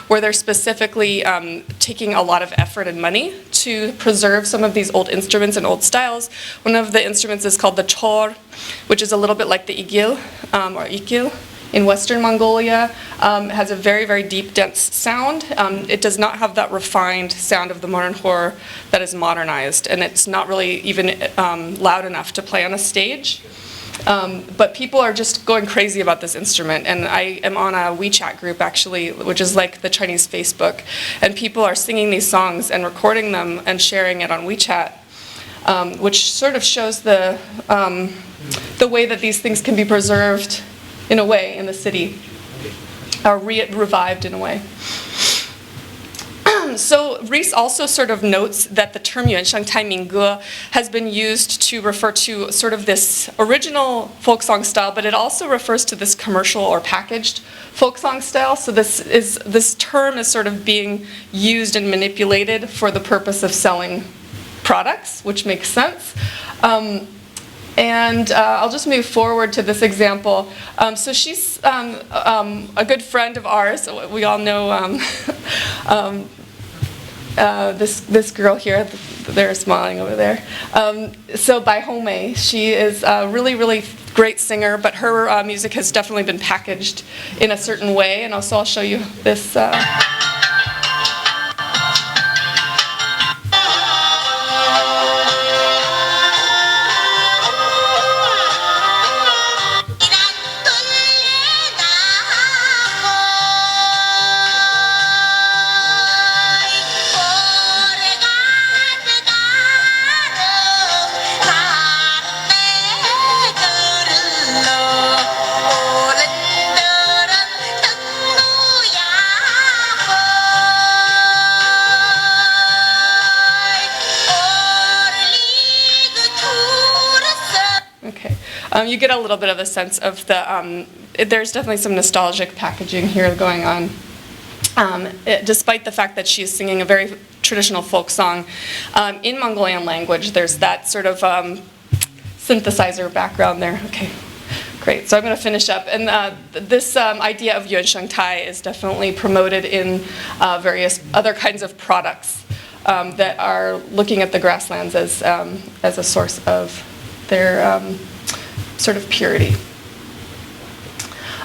Where they're specifically taking a lot of effort and money to preserve some of these old instruments and old styles. One of the instruments is called the chor, which is a little bit like the igil, or ikil in Western Mongolia. It has a very, very deep, dense sound. It does not have that refined sound of the modern hor that is modernized, and it's not really even loud enough to play on a stage. But people are just going crazy about this instrument, and I am on a WeChat group actually, which is like the Chinese Facebook, and people are singing these songs and recording them and sharing it on WeChat, which sort of shows the way that these things can be preserved in a way in the city, or revived in a way. So Reese also sort of notes that the term yuansheng tai mingge has been used to refer to sort of this original folk song style, but it also refers to this commercial or packaged folk song style. So this term is sort of being used and manipulated for the purpose of selling products, which makes sense. And I'll just move forward to this example. So she's a good friend of ours. We all know this girl here, they're smiling over there. So Bai Home, she is a really, really great singer, but her music has definitely been packaged in a certain way, and also I'll show you this. You get a little bit of a sense of the, there's definitely some nostalgic packaging here going on. Despite the fact that she's singing a very traditional folk song, in Mongolian language, there's that sort of synthesizer background there. Okay, great. So I'm going to finish up. And this idea of yuansheng tai is definitely promoted in various other kinds of products that are looking at the grasslands as a source of their sort of purity.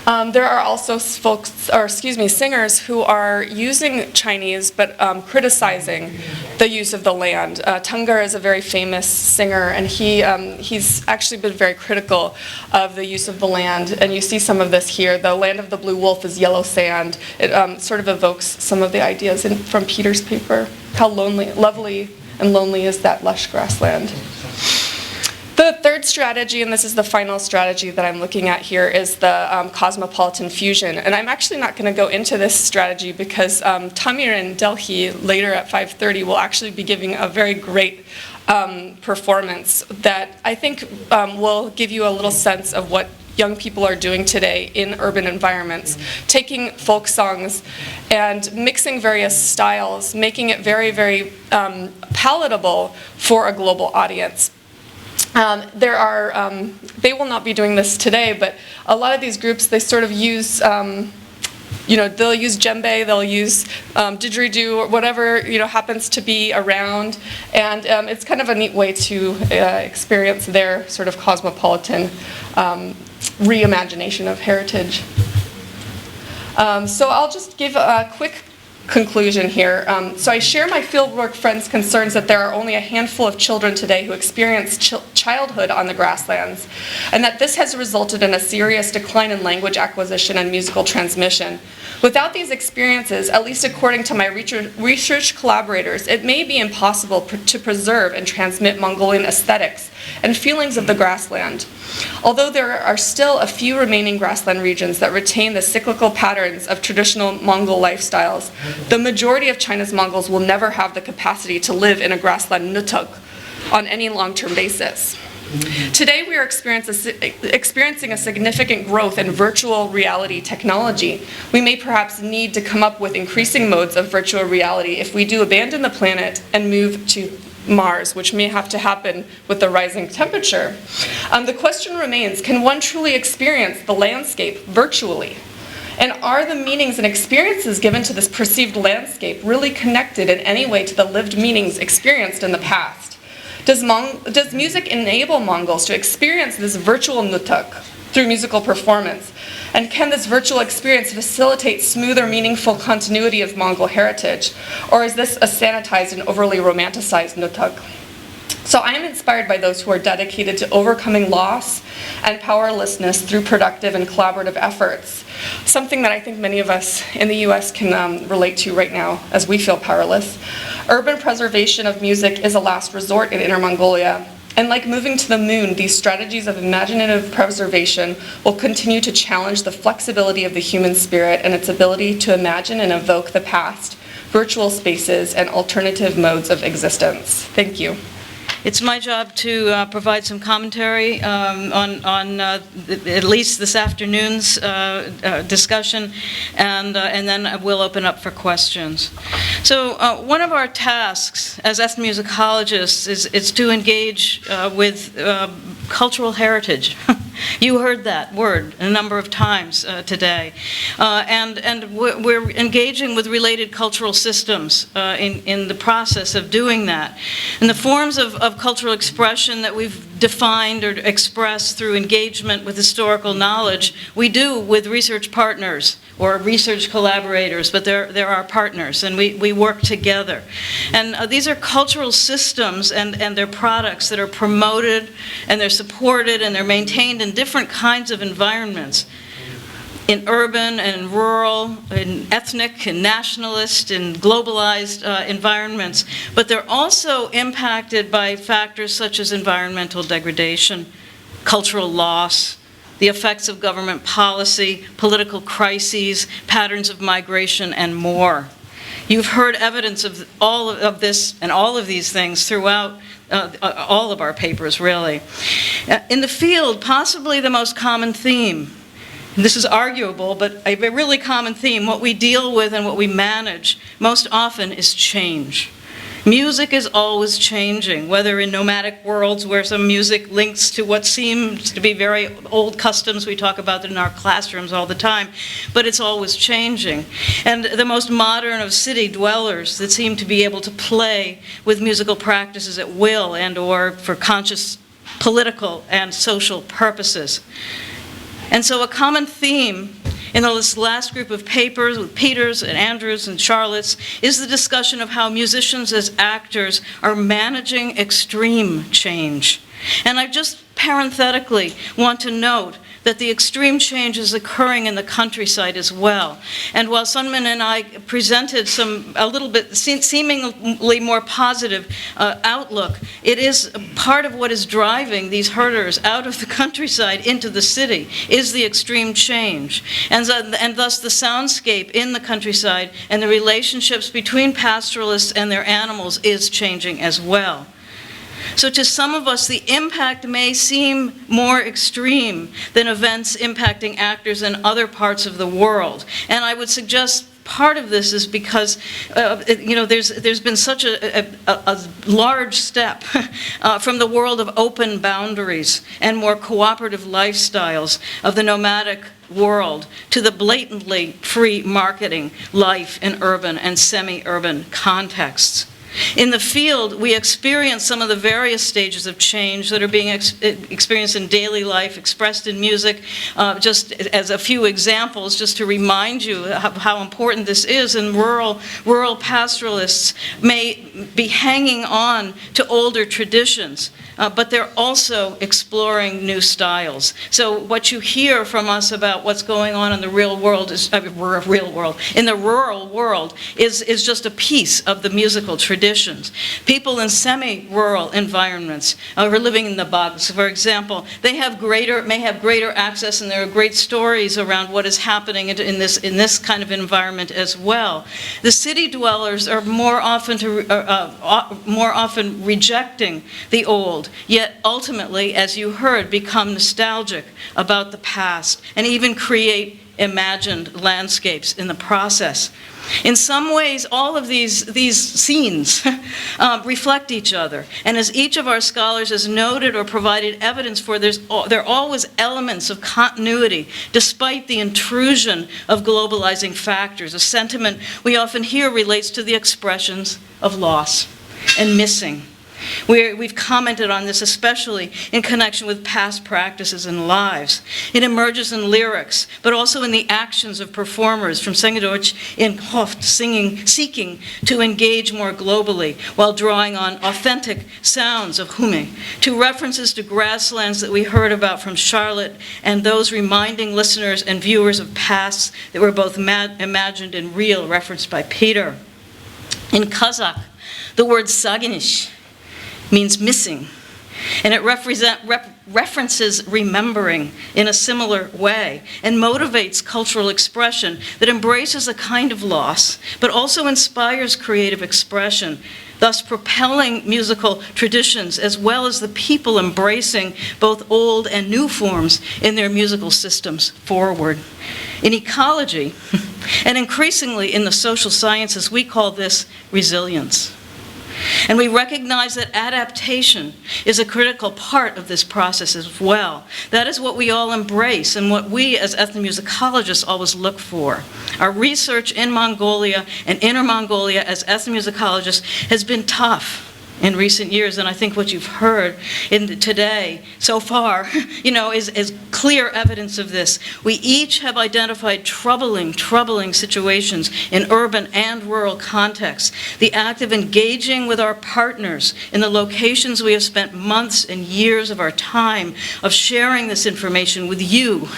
There are also singers who are using Chinese but criticizing the use of the land. Tungar is a very famous singer, and he's actually been very critical of the use of the land. And you see some of this here. The land of the blue wolf is yellow sand. It sort of evokes some of the ideas from Peter's paper. How lovely and lonely is that lush grassland. The third strategy, and this is the final strategy that I'm looking at here, is the cosmopolitan fusion. And I'm actually not going to go into this strategy because Tamir in Delhi later at 5:30 will actually be giving a very great performance that I think will give you a little sense of what young people are doing today in urban environments, taking folk songs and mixing various styles, making it very, very palatable for a global audience. They will not be doing this today, but a lot of these groups, they sort of use, they'll use djembe, they'll use didgeridoo, or whatever, happens to be around. And it's kind of a neat way to experience their sort of cosmopolitan reimagination of heritage. So I'll just give a quick conclusion here. So I share my fieldwork friends' concerns that there are only a handful of children today who experience childhood on the grasslands, and that this has resulted in a serious decline in language acquisition and musical transmission. Without these experiences, at least according to my research collaborators, it may be impossible to preserve and transmit Mongolian aesthetics and feelings of the grassland. Although there are still a few remaining grassland regions that retain the cyclical patterns of traditional Mongol lifestyles, the majority of China's Mongols will never have the capacity to live in a grassland nutuk on any long-term basis. Today we are experiencing a significant growth in virtual reality technology. We may perhaps need to come up with increasing modes of virtual reality if we do abandon the planet and move to Mars, which may have to happen with the rising temperature. The question remains, can one truly experience the landscape virtually? And are the meanings and experiences given to this perceived landscape really connected in any way to the lived meanings experienced in the past? Does music enable Mongols to experience this virtual nutuk through musical performance? And can this virtual experience facilitate smoother, meaningful continuity of Mongol heritage? Or is this a sanitized and overly romanticized nutuk? So I am inspired by those who are dedicated to overcoming loss and powerlessness through productive and collaborative efforts, something that I think many of us in the US can relate to right now as we feel powerless. Urban preservation of music is a last resort in Inner Mongolia. And like moving to the moon, these strategies of imaginative preservation will continue to challenge the flexibility of the human spirit and its ability to imagine and evoke the past, virtual spaces, and alternative modes of existence. Thank you. It's my job to provide some commentary on at least this afternoon's discussion, and then we'll open up for questions. So one of our tasks as ethnomusicologists is to engage with cultural heritage. You heard that word a number of times today. And we're engaging with related cultural systems in the process of doing that. And the forms of cultural expression that we've defined or expressed through engagement with historical knowledge, we do with research partners or research collaborators, but they're our partners, and we work together. And these are cultural systems and their products that are promoted, and they're supported, and they're maintained in different kinds of environments, in urban and rural, in ethnic and nationalist and globalized environments. But they're also impacted by factors such as environmental degradation, cultural loss, the effects of government policy, political crises, patterns of migration, and more. You've heard evidence of all of this and all of these things throughout all of our papers, really. In the field, possibly the most common theme, and this is arguable, but a really common theme, what we deal with and what we manage most often is change. Music is always changing, whether in nomadic worlds where some music links to what seems to be very old customs. We talk about it in our classrooms all the time, but it's always changing. And the most modern of city dwellers that seem to be able to play with musical practices at will and or for conscious political and social purposes. And so a common theme in this last group of papers with Peter's and Andrew's and Charlotte's is the discussion of how musicians as actors are managing extreme change. And I just parenthetically want to note that the extreme change is occurring in the countryside as well. And while Sunmin and I presented a little bit seemingly more positive outlook, it is part of what is driving these herders out of the countryside into the city is the extreme change. And thus the soundscape in the countryside and the relationships between pastoralists and their animals is changing as well. So to some of us, the impact may seem more extreme than events impacting actors in other parts of the world. And I would suggest part of this is because, there's been such a large step from the world of open boundaries and more cooperative lifestyles of the nomadic world to the blatantly free marketing life in urban and semi-urban contexts. In the field, we experience some of the various stages of change that are being experienced in daily life, expressed in music. Just as a few examples, just to remind you how important this is, and rural pastoralists may be hanging on to older traditions, but they're also exploring new styles. So what you hear from us about what's going on in the real world is in the rural world is just a piece of the musical traditions. People in semi-rural environments who are living in the bogs, for example, they may have greater access, and there are great stories around what is happening in this kind of environment as well. The city dwellers are more often rejecting the old, yet ultimately, as you heard, become nostalgic about the past and even create imagined landscapes in the process. In some ways, all of these scenes reflect each other. And as each of our scholars has noted or provided evidence for, there are always elements of continuity, despite the intrusion of globalizing factors. A sentiment we often hear relates to the expressions of loss and missing. We've commented on this especially in connection with past practices and lives. It emerges in lyrics, but also in the actions of performers, from Sengedorch in Hoft, seeking to engage more globally while drawing on authentic sounds of Hume, to references to grasslands that we heard about from Cahrlotte, and those reminding listeners and viewers of pasts that were both imagined and real, referenced by Peter. In Kazakh, the word saginish means missing, and it references remembering in a similar way and motivates cultural expression that embraces a kind of loss, but also inspires creative expression, thus propelling musical traditions as well as the people embracing both old and new forms in their musical systems forward. In ecology, and increasingly in the social sciences, we call this resilience. And we recognize that adaptation is a critical part of this process as well. That is what we all embrace and what we as ethnomusicologists always look for. Our research in Mongolia and Inner Mongolia as ethnomusicologists has been tough in recent years, and I think what you've heard today so far, is clear evidence of this. We each have identified troubling situations in urban and rural contexts. The act of engaging with our partners in the locations we have spent months and years of our time of sharing this information with you,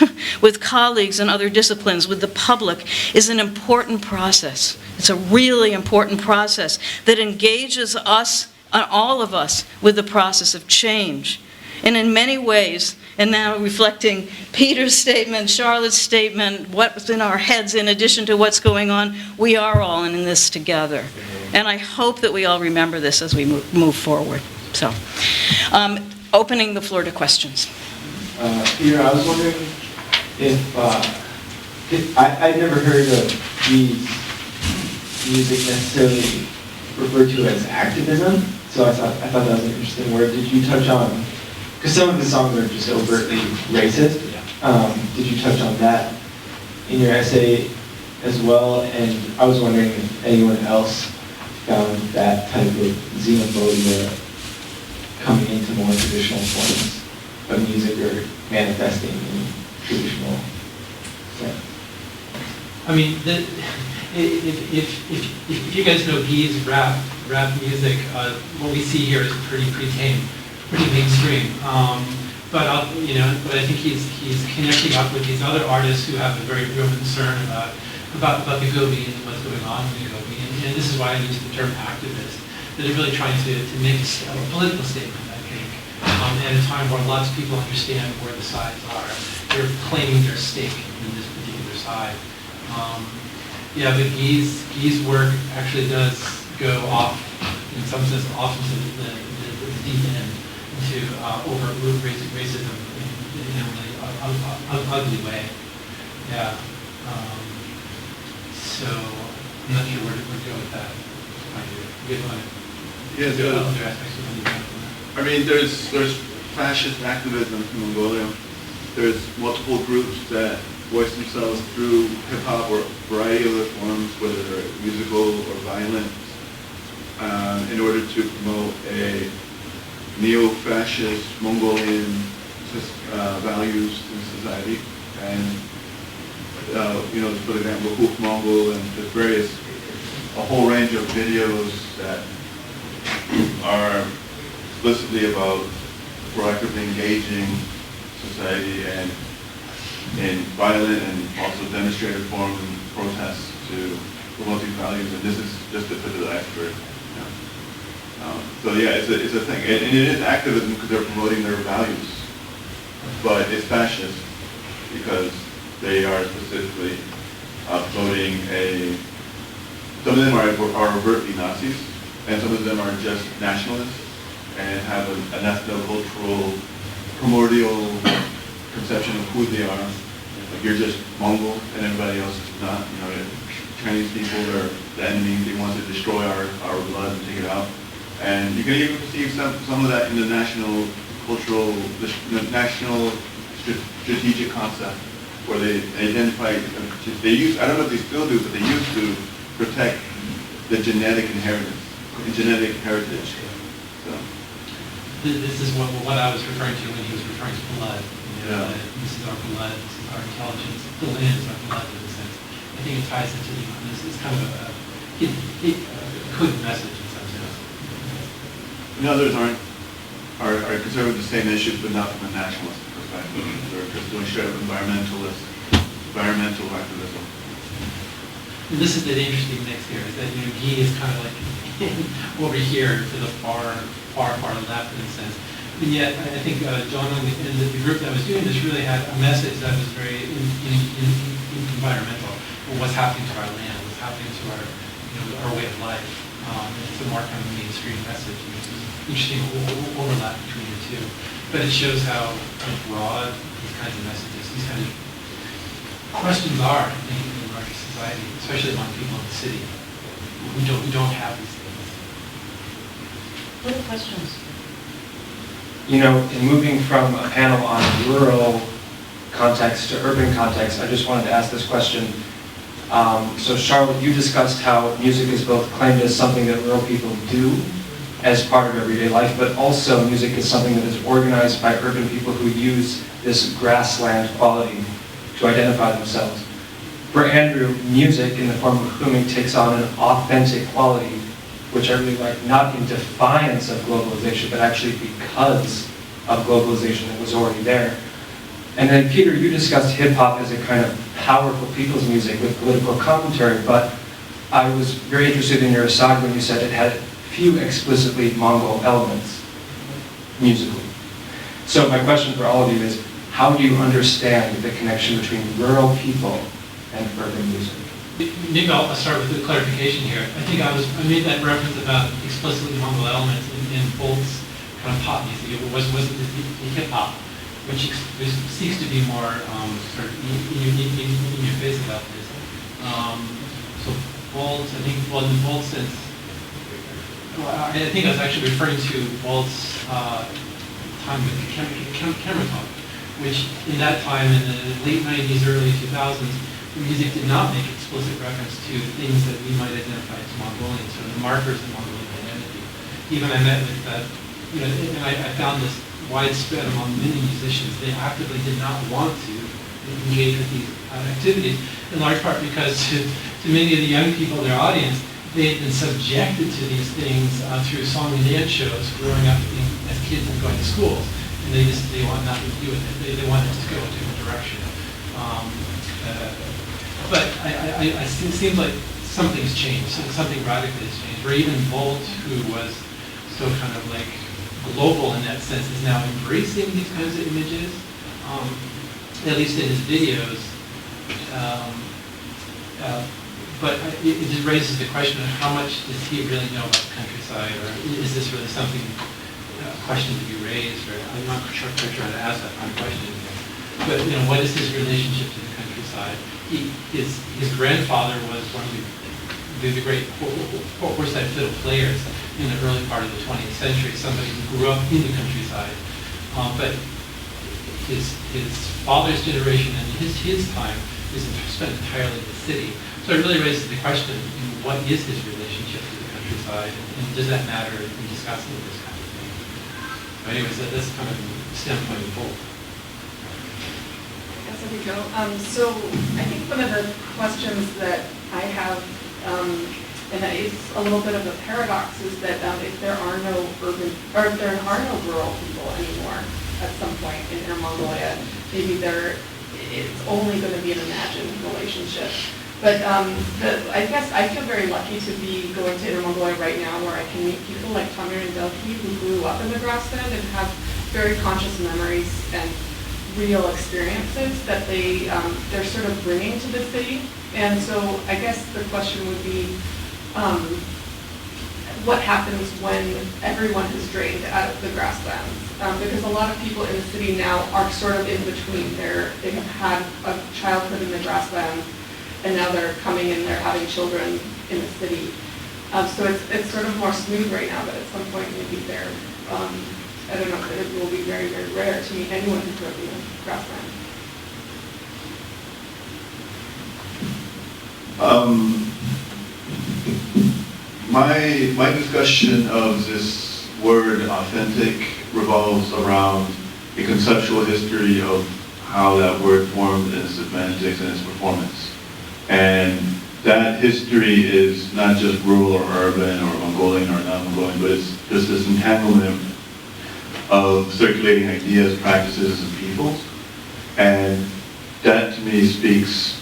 with colleagues in other disciplines, with the public, is an important process. It's a really important process that engages us, all of us, with the process of change. And in many ways, and now reflecting Peter's statement, Charlotte's statement, what's in our heads in addition to what's going on, we are all in this together. And I hope that we all remember this as we move forward. So, opening the floor to questions. Peter, I was wondering if I'd never heard of these music necessarily referred to as activism, so I thought that was an interesting word. Did you touch on, because some of the songs are just overtly racist, did you touch on that in your essay as well? And I was wondering if anyone else found that type of xenophobia coming into more traditional forms of music or manifesting in traditional sense. I mean, if you guys know Guy's rap music, what we see here is pretty tame, pretty mainstream. But I think he's connecting up with these other artists who have a very real concern about the Gobi and what's going on in the Gobi. And this is why I use the term activist. That they're really trying to make a political statement, I think, at a time where lots of people understand where the sides are. They're claiming their stake in this particular side. Yeah, but Guy's work actually does go off, in some sense, off into the deep end, into overt racism in a really ugly way. Yeah. So I'm not sure where to go with that. Yeah, I mean, there's fascist activism in Mongolia. There's multiple groups that voice themselves through hip-hop or a variety of other forms, whether they're musical or violent, in order to promote a neo-fascist Mongolian values in society. And, for example, Hoop Mongol and there's a whole range of videos that are explicitly about proactively engaging society and in violent and also demonstrative form and protests to promote these values, and this is just the tip of the iceberg. So yeah, it's a thing, and it is activism because they're promoting their values, but it's fascist because they are specifically promoting some of them are overtly Nazis, and some of them are just nationalists and have an ethno-cultural, primordial conception of who they are. Like, you're just Mongol and everybody else is not. Chinese people are the enemy. They want to destroy our blood and take it out. And you can even perceive some of that in the national cultural, the national strategic concept, where they identify, I don't know if they still do, but they used to protect the genetic inheritance, genetic heritage. So. This is what I was referring to when he was referring to blood. Yeah. This is our blood, this is our intelligence. The land is our blood in a sense. I think it ties into it's kind of a coded message in some sense. And others are concerned with the same issues, but not from a nationalist perspective. They're just doing straight up environmental activism. And this is the interesting mix here, is that Guy is kind of like over here to the far left in a sense. And yet, I think John and the group that was doing this really had a message that was very environmental. What's happening to our land? What's happening to our way of life? It's a more kind of mainstream message. It's an interesting overlap between the two. But it shows how kind of broad these kinds of messages, these kinds of questions are in larger society, especially among people in the city who don't have these things. What are questions? In moving from a panel on rural context to urban context, I just wanted to ask this question. So Cahrlotte, you discussed how music is both claimed as something that rural people do as part of everyday life, but also music is something that is organized by urban people who use this grassland quality to identify themselves. For Andrew, music in the form of humming takes on an authentic quality, which I really like, not in defiance of globalization, but actually because of globalization that was already there. And then Peter, you discussed hip-hop as a kind of powerful people's music with political commentary, but I was very interested in your aside when you said it had few explicitly Mongol elements musically. So my question for all of you is, how do you understand the connection between rural people and urban music? Maybe I'll start with a clarification here. I think I made that reference about explicitly Mongol elements in Bolt's kind of pop music. It was the hip-hop, which seeks to be more sort of in your face about this. So Bolt, I think, in Bolt's sense, I think I was actually referring to Bolt's time with Cahrlotte, which in that time, in the late 90s, early 2000s, the music did not make explicit reference to things that we might identify as Mongolian, so the markers of Mongolian identity. Even I met with that, and I found this widespread among many musicians. They actively did not want to engage with these activities, in large part because to many of the young people in their audience, they had been subjected to these things through song and dance shows growing up as kids and going to schools, and they want nothing to do with it. They want it to go in a different direction. But it seems like something's changed, something radically has changed. Or even Bolt, who was so kind of like global in that sense, is now embracing these kinds of images, at least in his videos. But it just raises the question of how much does he really know about the countryside, or is this really something, a question to be raised, or I'm not sure quite trying to ask that kind of question here. But what is his relationship to the countryside? His grandfather was one of the great horse-side fiddle players in the early part of the 20th century, somebody who grew up in the countryside. But his father's generation and his time is spent entirely in the city. So it really raises the question, what is his relationship to the countryside, and does that matter in discussing this kind of thing? So anyways, that's kind of the standpoint of both. Yes, I think so. So I think one of the questions that I have, and it's a little bit of a paradox, is that if there are no urban, or if there are no rural people anymore at some point in Inner Mongolia, maybe it's only going to be an imagined relationship. But I guess I feel very lucky to be going to Inner Mongolia right now, where I can meet people like Tamir and Delphi, who grew up in the grassland and have very conscious memories and real experiences that they're sort of bringing to the city. And so I guess the question would be, what happens when everyone has drained out of the grasslands? Because a lot of people in the city now are sort of in between. They have had a childhood in the grasslands, and now they're coming and they're having children in the city. So it's sort of more smooth right now, but at some point maybe I don't know, it will be very, very rare to meet anyone who grew up in the grassland. My discussion of this word authentic revolves around a conceptual history of how that word formed in its semantics and its performance. And that history is not just rural or urban or Mongolian or non-Mongolian, but it's just this entanglement of circulating ideas, practices, and peoples. And that to me speaks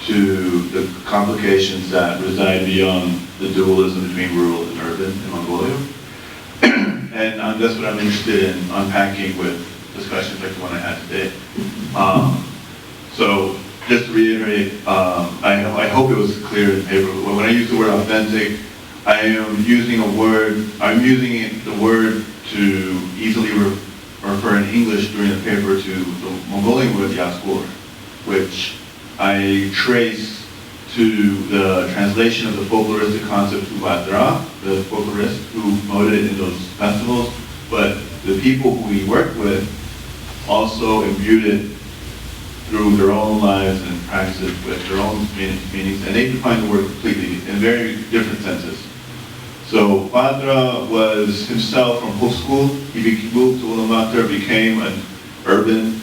to the complications that reside beyond the dualism between rural and urban in Mongolia. And that's what I'm interested in unpacking with discussions like the one I had today. So just to reiterate, I hope it was clear in the paper. When I use the word authentic, I'm using the word to easily refer in English during the paper to the Mongolian word Yasgur, which I trace to the translation of the folkloristic concept Ubadra, the folklorist who promoted it in those festivals, but the people who we worked with also imbued it through their own lives and practices with their own meanings, and they define the word completely in very different senses. So Badra was himself from Hof School. He moved to Ulaanbaatar, became an urban.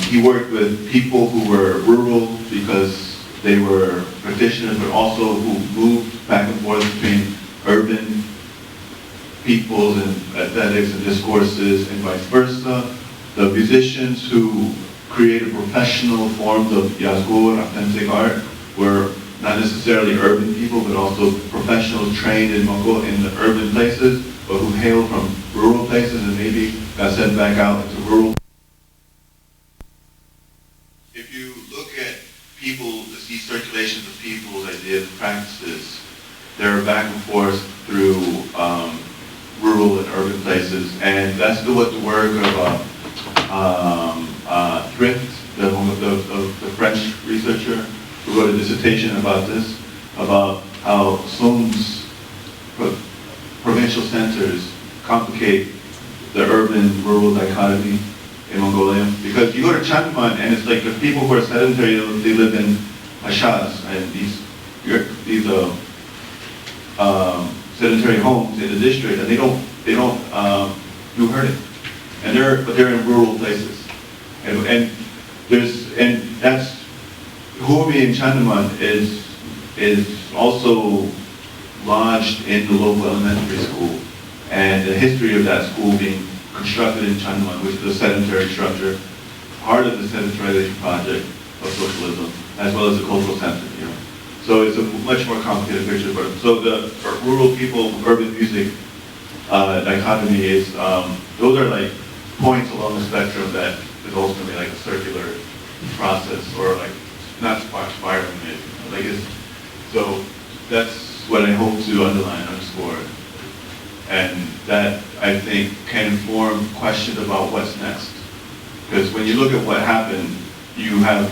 He worked with people who were rural because they were practitioners, but also who moved back and forth between urban peoples and aesthetics and discourses and vice versa. The musicians who created professional forms of Yasgur, authentic art, were not necessarily urban people, but also professionals trained in Mongolia in the urban places, but who hail from rural places and maybe got sent back out into rural. If you look at people, these circulations of people's ideas and practices, they're back and forth through rural and urban places, and that's what the work of Thrift, the French researcher, who wrote a dissertation about this, about how slums, provincial centers, complicate the urban-rural dichotomy in Mongolia. Because you go to Changman, and it's like the people who are sedentary, they live in hashas, and these sedentary homes in the district, and they don't do herding, but they're in rural places, and there's and that's Hurbi in Chandaman is also lodged in the local elementary school, and the history of that school being constructed in Chandaman, which is a sedentary structure, part of the sedentarization project of socialism, as well as a cultural center. So it's a much more complicated picture. But so the rural people, urban music dichotomy is those are like points along the spectrum that is ultimately like a circular process, or like not spiraling it. Like so that's what I hope to underscore, and that I think can inform questions about what's next. Because when you look at what happened, you have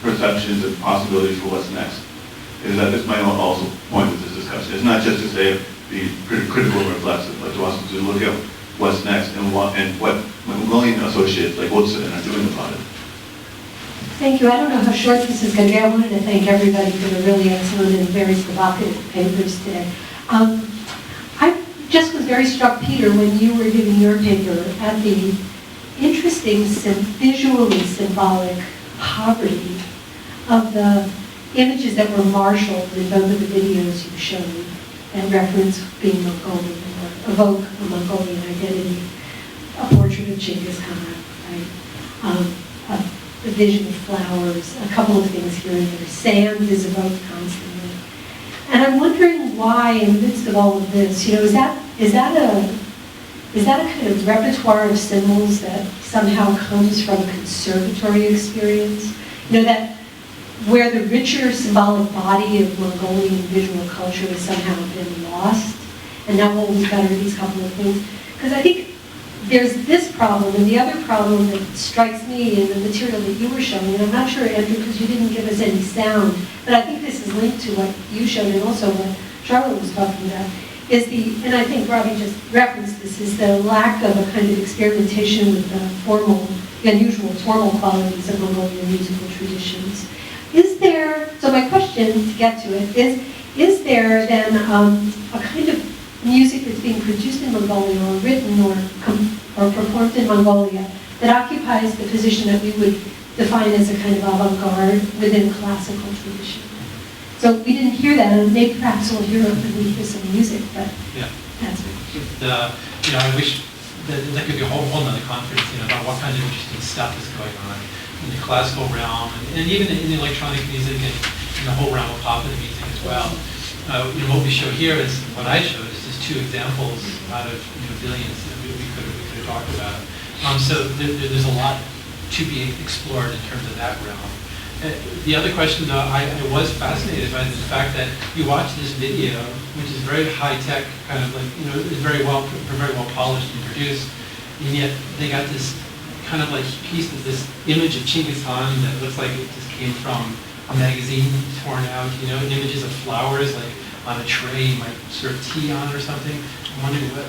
perceptions and possibilities for what's next. Is that this might also point to this discussion. It's not just to say be critical and reflexive, but to also to look at what's next and what Mongolian associates like Wesleyan are doing about it. Thank you. I don't know how short this is going to be. I wanted to thank everybody for the really excellent and very provocative papers today. I just was very struck, Peter, when you were giving your paper at the interesting, visually symbolic poverty of the images that were marshaled in both of the videos you showed and reference being Mongolian or evoke a Mongolian identity. A portrait of Genghis Khan, right? A vision of flowers, a couple of things here and there. Sand is evoked constantly. And I'm wondering why, in the midst of all of this, is that a kind of repertoire of symbols that somehow comes from a conservatory experience? That where the richer symbolic body of Mongolian visual culture has somehow been lost, and now what we've got are these couple of things. Because I think there's this problem, and the other problem that strikes me in the material that you were showing, and I'm not sure, Andrew, because you didn't give us any sound, but I think this is linked to what you showed and also what Cahrlotte was talking about, is and I think Robbie just referenced this, is the lack of a kind of experimentation with the unusual formal qualities of Mongolian musical traditions. So my question, to get to it, is there then a kind of music that's being produced in Mongolia or written or performed in Mongolia that occupies the position that we would define as a kind of avant-garde within classical tradition? So we didn't hear that, and maybe perhaps we'll hear it when we hear some music, but that's it. I wish that could be a whole other conference, about what kind of interesting stuff is going on in the classical realm, and even in the electronic music and in the whole realm of popular music as well. What we show here is, what I showed is just two examples out of billions that we could have talked about. So there's a lot to be explored in terms of that realm. The other question, though, I was fascinated by the fact that you watch this video, which is very high-tech, kind of like, it's very well polished and produced, and yet they got this kind of like piece of this image of Genghis Khan that looks like it just came from a magazine torn out, images of flowers like on a tray you might serve tea on or something. I'm wondering what,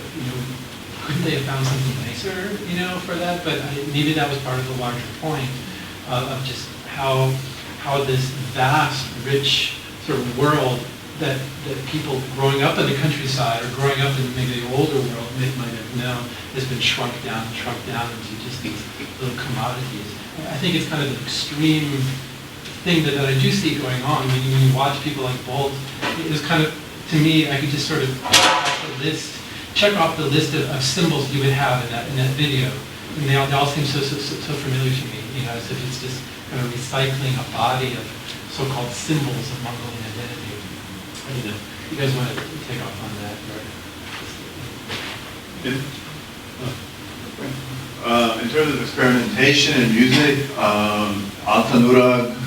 couldn't they have found something nicer, for that? But maybe that was part of the larger point of just how this vast, rich sort of world that people growing up in the countryside or growing up in maybe the older world might have known has been shrunk down into just these little commodities. I think it's kind of an extreme thing that I do see going on when you watch people like Bolt. It was kind of, to me, I could just sort of check off the list of symbols you would have in that video. And they all seem so familiar to me, as if it's just kind of recycling a body of so-called symbols of Mongolian identity. You guys want to take off on that? In terms of experimentation in music, Altanurag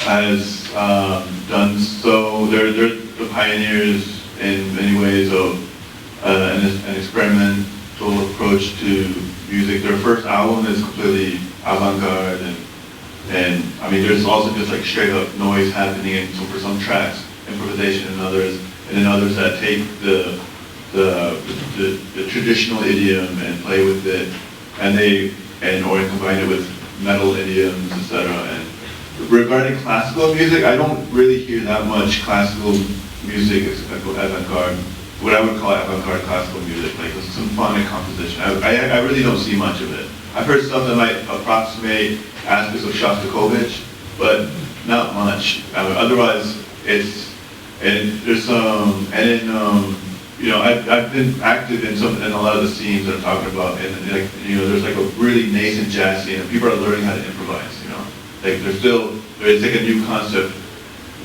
has done so. They're the pioneers in many ways of an experimental approach to music. Their first album is completely avant-garde, and I mean, there's also just like straight up noise happening, and so for some tracks, improvisation in others, and in others that take the traditional idiom and play with it, or combine it with metal idioms, etc. And regarding classical music, I don't really hear that much classical music as avant-garde, what I would call avant-garde classical music, like a symphonic composition. I really don't see much of it. I've heard some that might approximate aspects of Shostakovich, but not much. Otherwise, it's, and there's some, and then, you know, I've been active in a lot of the scenes that I'm talking about, and like, you know, there's like a really nascent jazz scene, and people are learning how to improvise, you know. Like there's like a new concept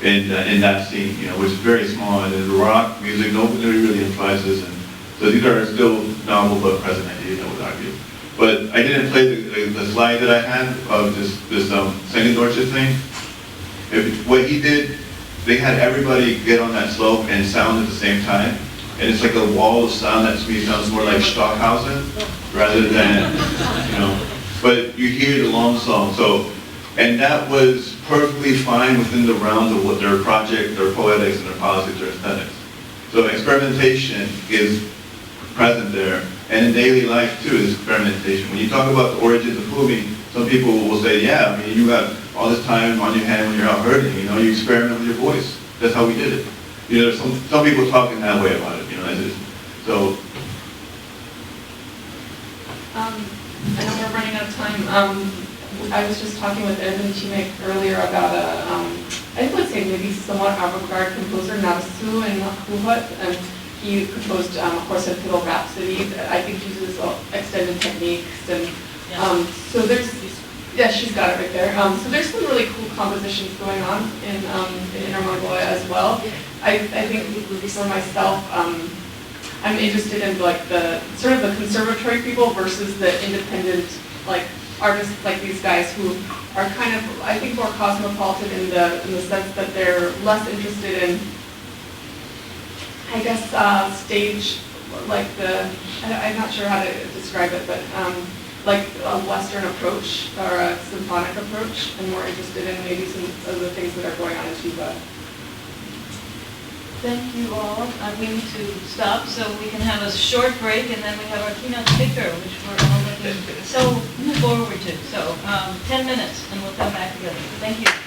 in that scene, you know, which is very small, and in rock music, nobody really improvises, and so these are still novel but present ideas, I would argue. But I didn't play the slide that I had of this Sengendorche thing. What he did, they had everybody get on that slope and sound at the same time. And it's like a wall of sound that to me sounds more like Stockhausen rather than, you know, but you hear the long song. So, and that was perfectly fine within the realms of what their project, their poetics, and their politics, their aesthetics. So experimentation is present there. And in daily life too is experimentation. When you talk about the origins of Fumi, some people will say, yeah, I mean, you got all this time on your hand when you're out herding, you know, you experiment with your voice. That's how we did it. You know, there's some people talking that way about it, you know, as is. So. I know we're running out of time. I was just talking with Evan Chimek earlier about I would say maybe somewhat avant-garde composer, Narasu and Cahrlotte, and he composed Horse and Fiddle Rhapsody that I think uses extended techniques, and so there's, yeah, she's got it right there. So there's some really cool compositions going on in Inner Mongolia as well. I think for myself, I'm interested in like the sort of the conservatory people versus the independent like artists like these guys who are kind of, I think, more cosmopolitan in the sense that they're less interested in, I guess, stage, like I'm not sure how to describe it, but like a Western approach or a symphonic approach, and more interested in maybe some of the things that are going on in tuba. Thank you all. We need to stop so we can have a short break, and then we have our keynote speaker, which we're all looking so forward to. So 10 minutes, and we'll come back together. Thank you.